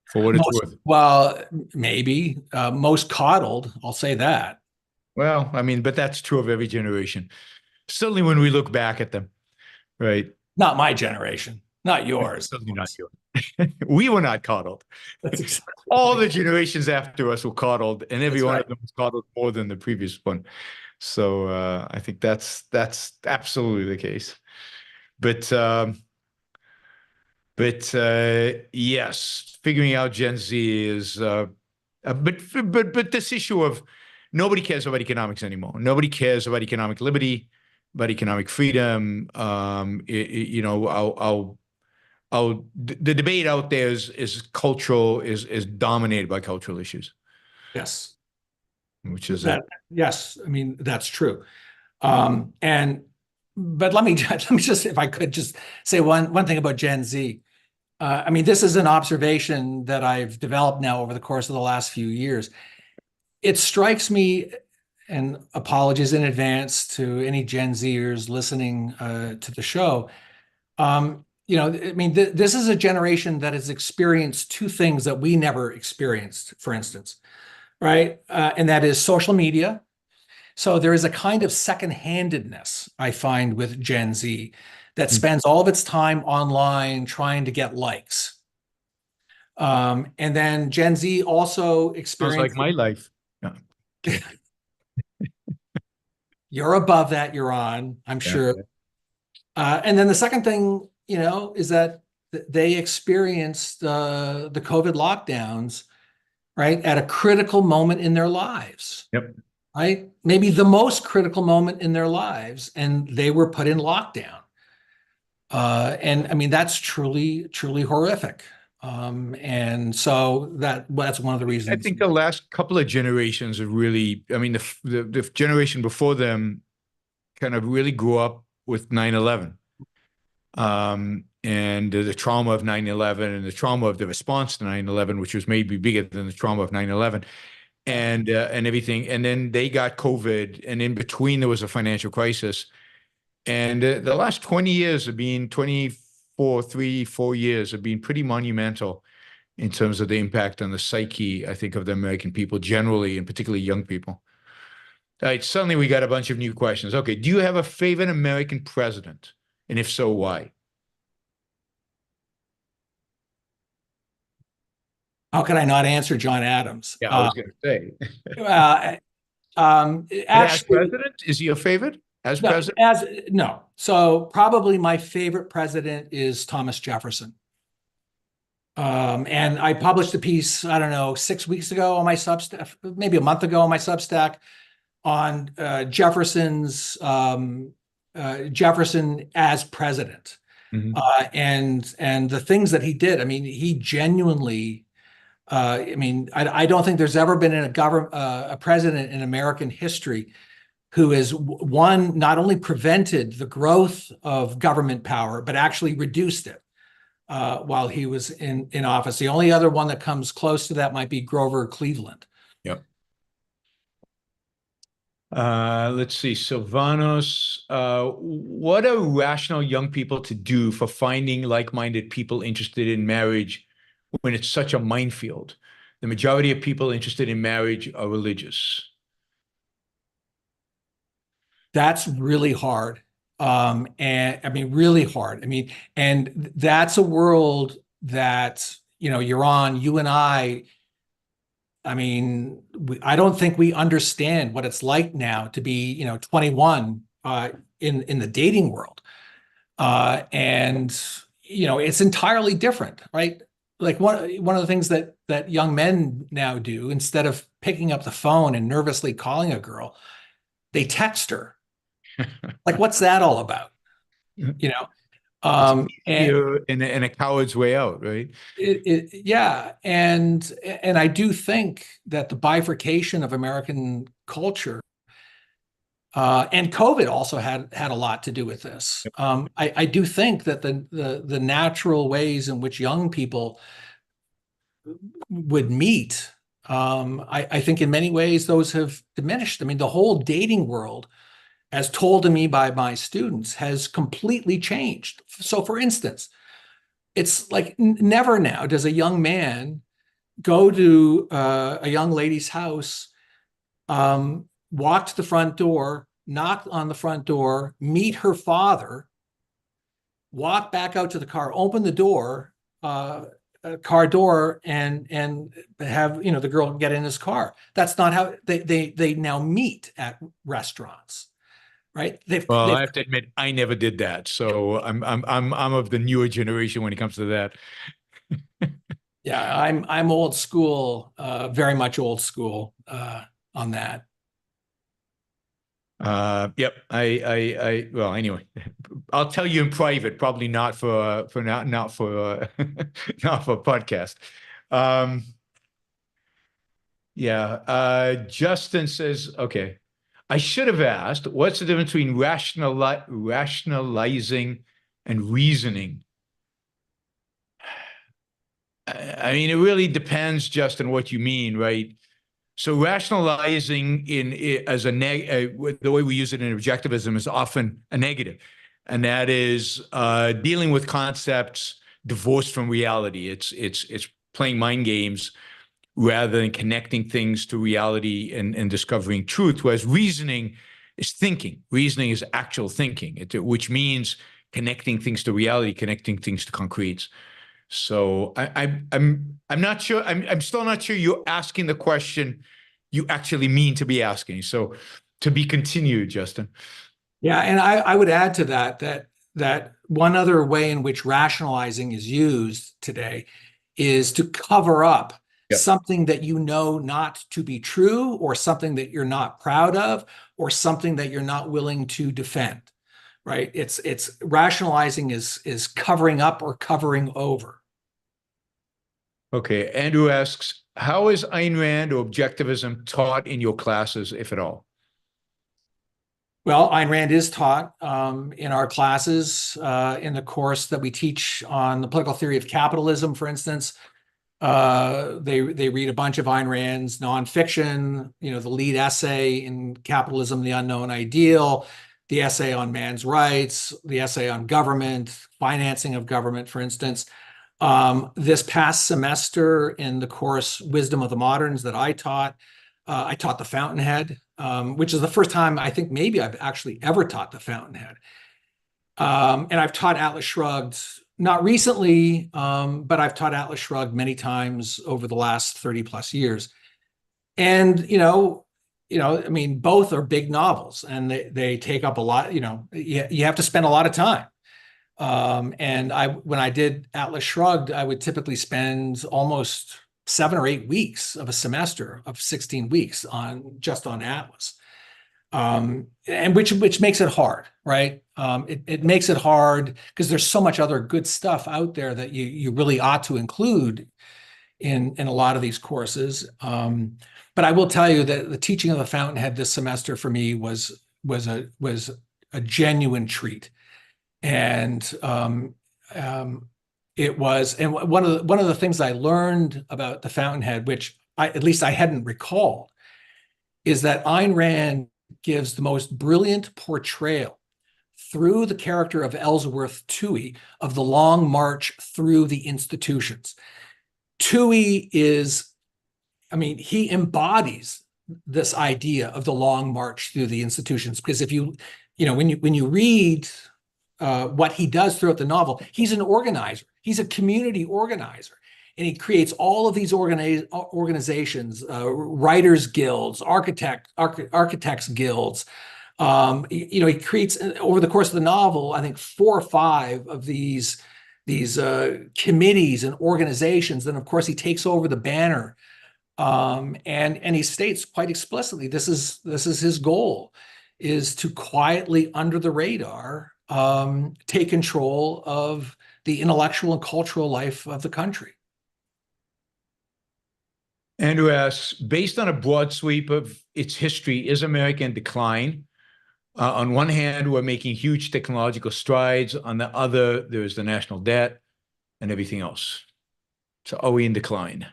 For what it's worth. Well, maybe most coddled, I'll say that. Well, I mean, but that's true of every generation. Certainly when we look back at them, right? Not my generation, not yours. Certainly not yours. We were not coddled. That's exactly All the generations after us were coddled, and every That's one right. of them was coddled more than the previous one. So I think that's absolutely the case. But yes, figuring out Gen Z is but this issue of nobody cares about economics anymore. Nobody cares about economic liberty, about economic freedom. The debate out there is cultural, is dominated by cultural issues. Yes. Which is that. Yes, I mean, that's true. But let me just, if I could just say one thing about Gen Z. I mean, this is an observation that I've developed now over the course of the last few years. It strikes me, and apologies in advance to any Gen Zers listening to the show. I mean, this is a generation that has experienced two things that we never experienced, for instance, right? And that is social media. So there is a kind of second-handedness I find with Gen Z that spends all of its time online trying to get likes. And then Gen Z also sounds experiences. like my life. No. You're above that, Yaron, I'm sure. And then the second thing, is that they experienced the COVID lockdowns, right, at a critical moment in their lives. Yep. Right? Maybe the most critical moment in their lives, and they were put in lockdown. And I mean, that's truly, truly horrific. And so that's one of the reasons. I think the last couple of generations have really, I mean, the generation before them kind of really grew up with 9/11. And the trauma of 9/11 and the trauma of the response to 9/11, which was maybe bigger than the trauma of 9/11. And everything. And then they got COVID, and in between there was a financial crisis. And the last 20 years have been 4 years have been pretty monumental in terms of the impact on the psyche, I think, of the American people generally, and particularly young people. All right, suddenly we got a bunch of new questions. Okay, do you have a favorite American president? And if so, why? How could I not answer John Adams? Yeah, I was going to say. Actually, as president, is he your favorite? As president? No. So probably my favorite president is Thomas Jefferson. And I published a piece, I don't know, 6 weeks ago on my Substack, maybe a month ago on my Substack, on Jefferson as president. And the things that he did. I mean, he genuinely. I don't think there's ever been a president in American history who has not only prevented the growth of government power, but actually reduced it while he was in office. The only other one that comes close to that might be Grover Cleveland. Yep. Let's see, Silvanos. What are rational young people to do for finding like-minded people interested in marriage when it's such a minefield? The majority of people interested in marriage are religious. That's really hard. And I mean, really hard. I mean, and that's a world that, Yaron, you and I mean, I don't think we understand what it's like now to be, 21 in the dating world. And it's entirely different, right? Like one of the things that young men now do, instead of picking up the phone and nervously calling a girl, they text her. Like, what's that all about? You know? And In a coward's way out, right? yeah, and I do think that the bifurcation of American culture and COVID also had a lot to do with this. I do think that the natural ways in which young people would meet, I think in many ways those have diminished. I mean, the whole dating world, as told to me by my students, has completely changed. So, for instance, it's like never now does a young man go to a young lady's house, walk to the front door, knock on the front door, meet her father, walk back out to the car, open the door, car door, and have the girl get in his car. That's not how they now meet at restaurants. Right. I have to admit, I never did that. So I'm of the newer generation when it comes to that. Yeah, I'm old school, very much old school on that. Yep. Well, anyway, I'll tell you in private, probably not for not for not for podcast. Yeah. Justin says, okay. I should have asked, what's the difference between rationalizing and reasoning? I mean, it really depends, Justin, what you mean, right? So rationalizing as the way we use it in objectivism is often a negative, and that is dealing with concepts divorced from reality. It's playing mind games rather than connecting things to reality and discovering truth, whereas reasoning is thinking. Reasoning is actual thinking, which means connecting things to reality, connecting things to concretes. So I'm not sure. I'm still not sure you're asking the question you actually mean to be asking. So to be continued, Justin. Yeah, and I would add to that one other way in which rationalizing is used today is to cover up something that you know not to be true, or something that you're not proud of, or something that you're not willing to defend. Right? It's rationalizing is covering up or covering over. Okay. Andrew asks, how is Ayn Rand or objectivism taught in your classes, if at all? Well, Ayn Rand is taught in our classes, in the course that we teach on the political theory of capitalism, for instance. They read a bunch of Ayn Rand's nonfiction, the lead essay in Capitalism, the Unknown Ideal, the essay on man's rights, the essay on government, financing of government, for instance. This past semester in the course Wisdom of the Moderns that I taught the Fountainhead, which is the first time I think maybe I've actually ever taught the Fountainhead. And I've taught Atlas Shrugged, not recently, but I've taught Atlas Shrugged many times over the last 30 plus years. And, I mean, both are big novels, and they take up a lot, you have to spend a lot of time. And when I did Atlas Shrugged, I would typically spend almost 7 or 8 weeks of a semester of 16 weeks on Atlas. And which makes it hard, right? It makes it hard because there's so much other good stuff out there that you really ought to include in a lot of these courses. But I will tell you that the teaching of the Fountainhead this semester for me was a genuine treat. And it was, and one of the things I learned about the Fountainhead, which at least I hadn't recalled, is that Ayn Rand gives the most brilliant portrayal through the character of Ellsworth Toohey of the long march through the institutions. Toohey is, I mean, he embodies this idea of the long march through the institutions, because if you know, when you read what he does throughout the novel, he's an organizer. He's a community organizer. And he creates all of these organizations, writers' guilds, architects' guilds. You know, he creates, over the course of the novel, I think 4 or 5 of these committees and organizations. Then, of course, he takes over the banner, and he states quite explicitly, this is his goal, is to quietly, under the radar, take control of the intellectual and cultural life of the country. Andrew asks, based on a broad sweep of its history, is America in decline? On one hand, we're making huge technological strides. On the other, there's the national debt and everything else. So are we in decline?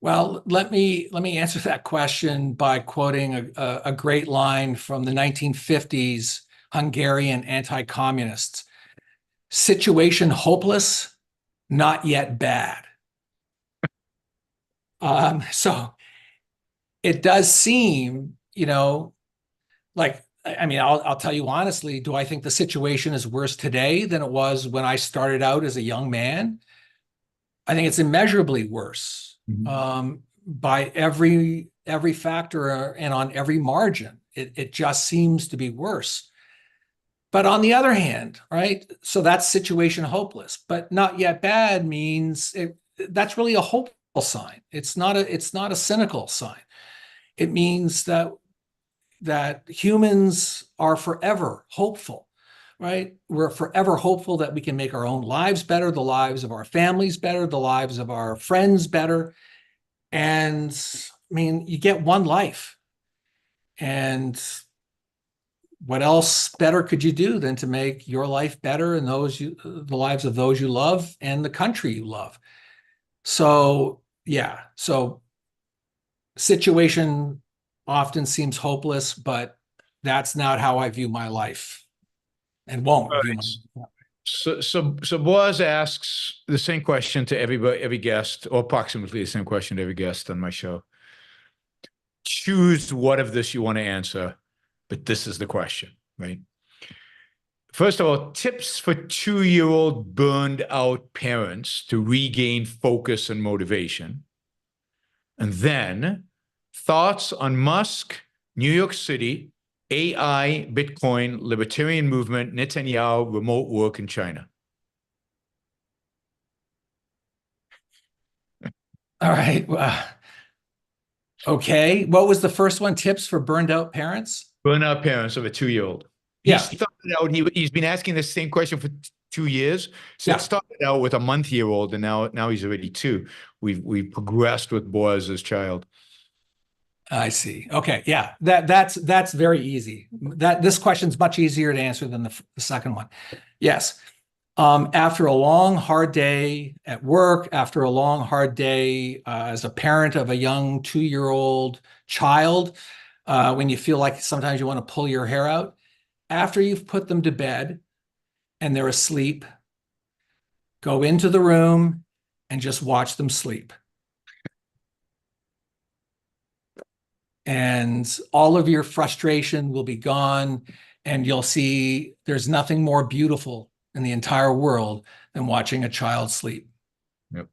Well, let me answer that question by quoting a great line from the 1950s Hungarian anti-communists. Situation hopeless, not yet bad. So it does seem, you know, like, I mean, I'll tell you honestly, do I think the situation is worse today than it was when I started out as a young man? I think it's immeasurably worse, by every factor and on every margin. It just seems to be worse. But on the other hand, right? So that's situation hopeless, but not yet bad means that's really a hopeful sign. It's not a cynical sign. It means that humans are forever hopeful, right? We're forever hopeful that we can make our own lives better, the lives of our families better, the lives of our friends better. And I mean, you get one life, and what else better could you do than to make your life better and the lives of those you love and the country you love? So yeah, so situation often seems hopeless, but that's not how I view my life, and won't view my life. So Boaz asks the same question to every guest, or approximately the same question to every guest on my show. Choose what of this you want to answer, but this is the question, right? First of all, tips for 2-year-old burned out parents to regain focus and motivation. And then thoughts on Musk, New York City, AI, Bitcoin, libertarian movement, Netanyahu, remote work in China. All right. Okay. What was the first one? Tips for burned out parents? Burned out parents of a 2-year-old. Yeah. He started out, he's been asking the same question for 2 years. So Yeah. it started out with a month-year-old, and now he's already 2. We've progressed with Boaz's child. I see. Okay. Yeah. That's very easy. This question's much easier to answer than the second one. Yes. After a long, hard day at work, after a long, hard day as a parent of a young 2-year-old child, when you feel like sometimes you want to pull your hair out, after you've put them to bed and they're asleep, go into the room and just watch them sleep. And all of your frustration will be gone, and you'll see there's nothing more beautiful in the entire world than watching a child sleep. Yep.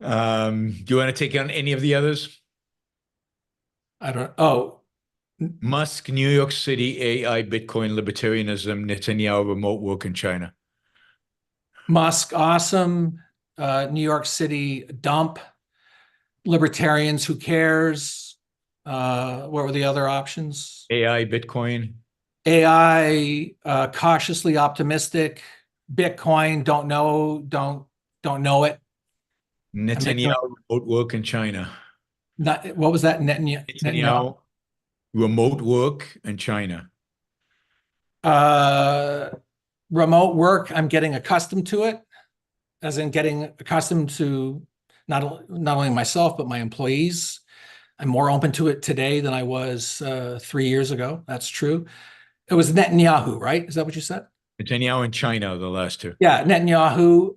Do you want to take on any of the others? Musk, New York City, AI, Bitcoin, libertarianism, Netanyahu, remote work in China. Musk, awesome. New York City, dump. Libertarians, who cares? What were the other options? AI, Bitcoin. AI, cautiously optimistic. Bitcoin, don't know it. Netanyahu, remote work in China. What was that? Netanyahu, remote work in China. Remote work, I'm getting accustomed to it. as in getting accustomed to not only myself, but my employees. I'm more open to it today than I was 3 years ago. That's true. It was Netanyahu, right? Is that what you said? Netanyahu and China, the last two. Yeah, Netanyahu.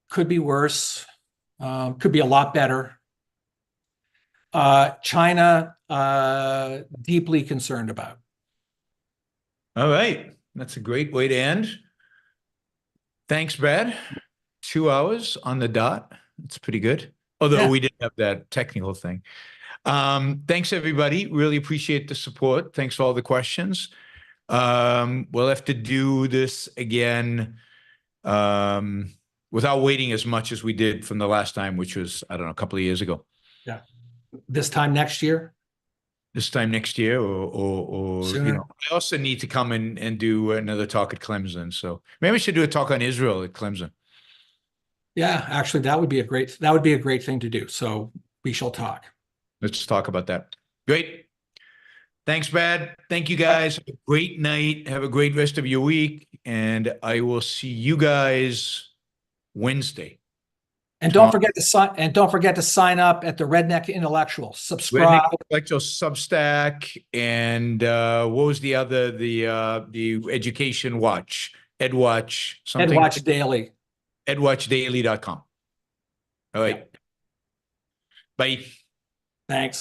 Could be worse. Could be a lot better. China, deeply concerned about. All right. That's a great way to end. Thanks, Brad. 2 hours on the dot. That's pretty good. Although we didn't have that technical thing. Thanks, everybody. Really appreciate the support. Thanks for all the questions. We'll have to do this again without waiting as much as we did from the last time, which was, I don't know, a couple of years ago. Yeah. This time next year? This time next year, or Sooner. you know, I also need to come and do another talk at Clemson. So maybe we should do a talk on Israel at Clemson. Yeah, actually, that would be a great thing to do. So we shall talk. Let's talk about that. Great. Thanks, Brad. Thank you, guys. Have a great night. Have a great rest of your week. And I will see you guys Wednesday. And don't forget to sign up at the Redneck Intellectual. Subscribe. Redneck Intellectual Substack. And what was the other, the Education Watch, EdWatch, something? EdWatch Daily. EdWatchDaily.com. All right. Yep. Bye. Thanks.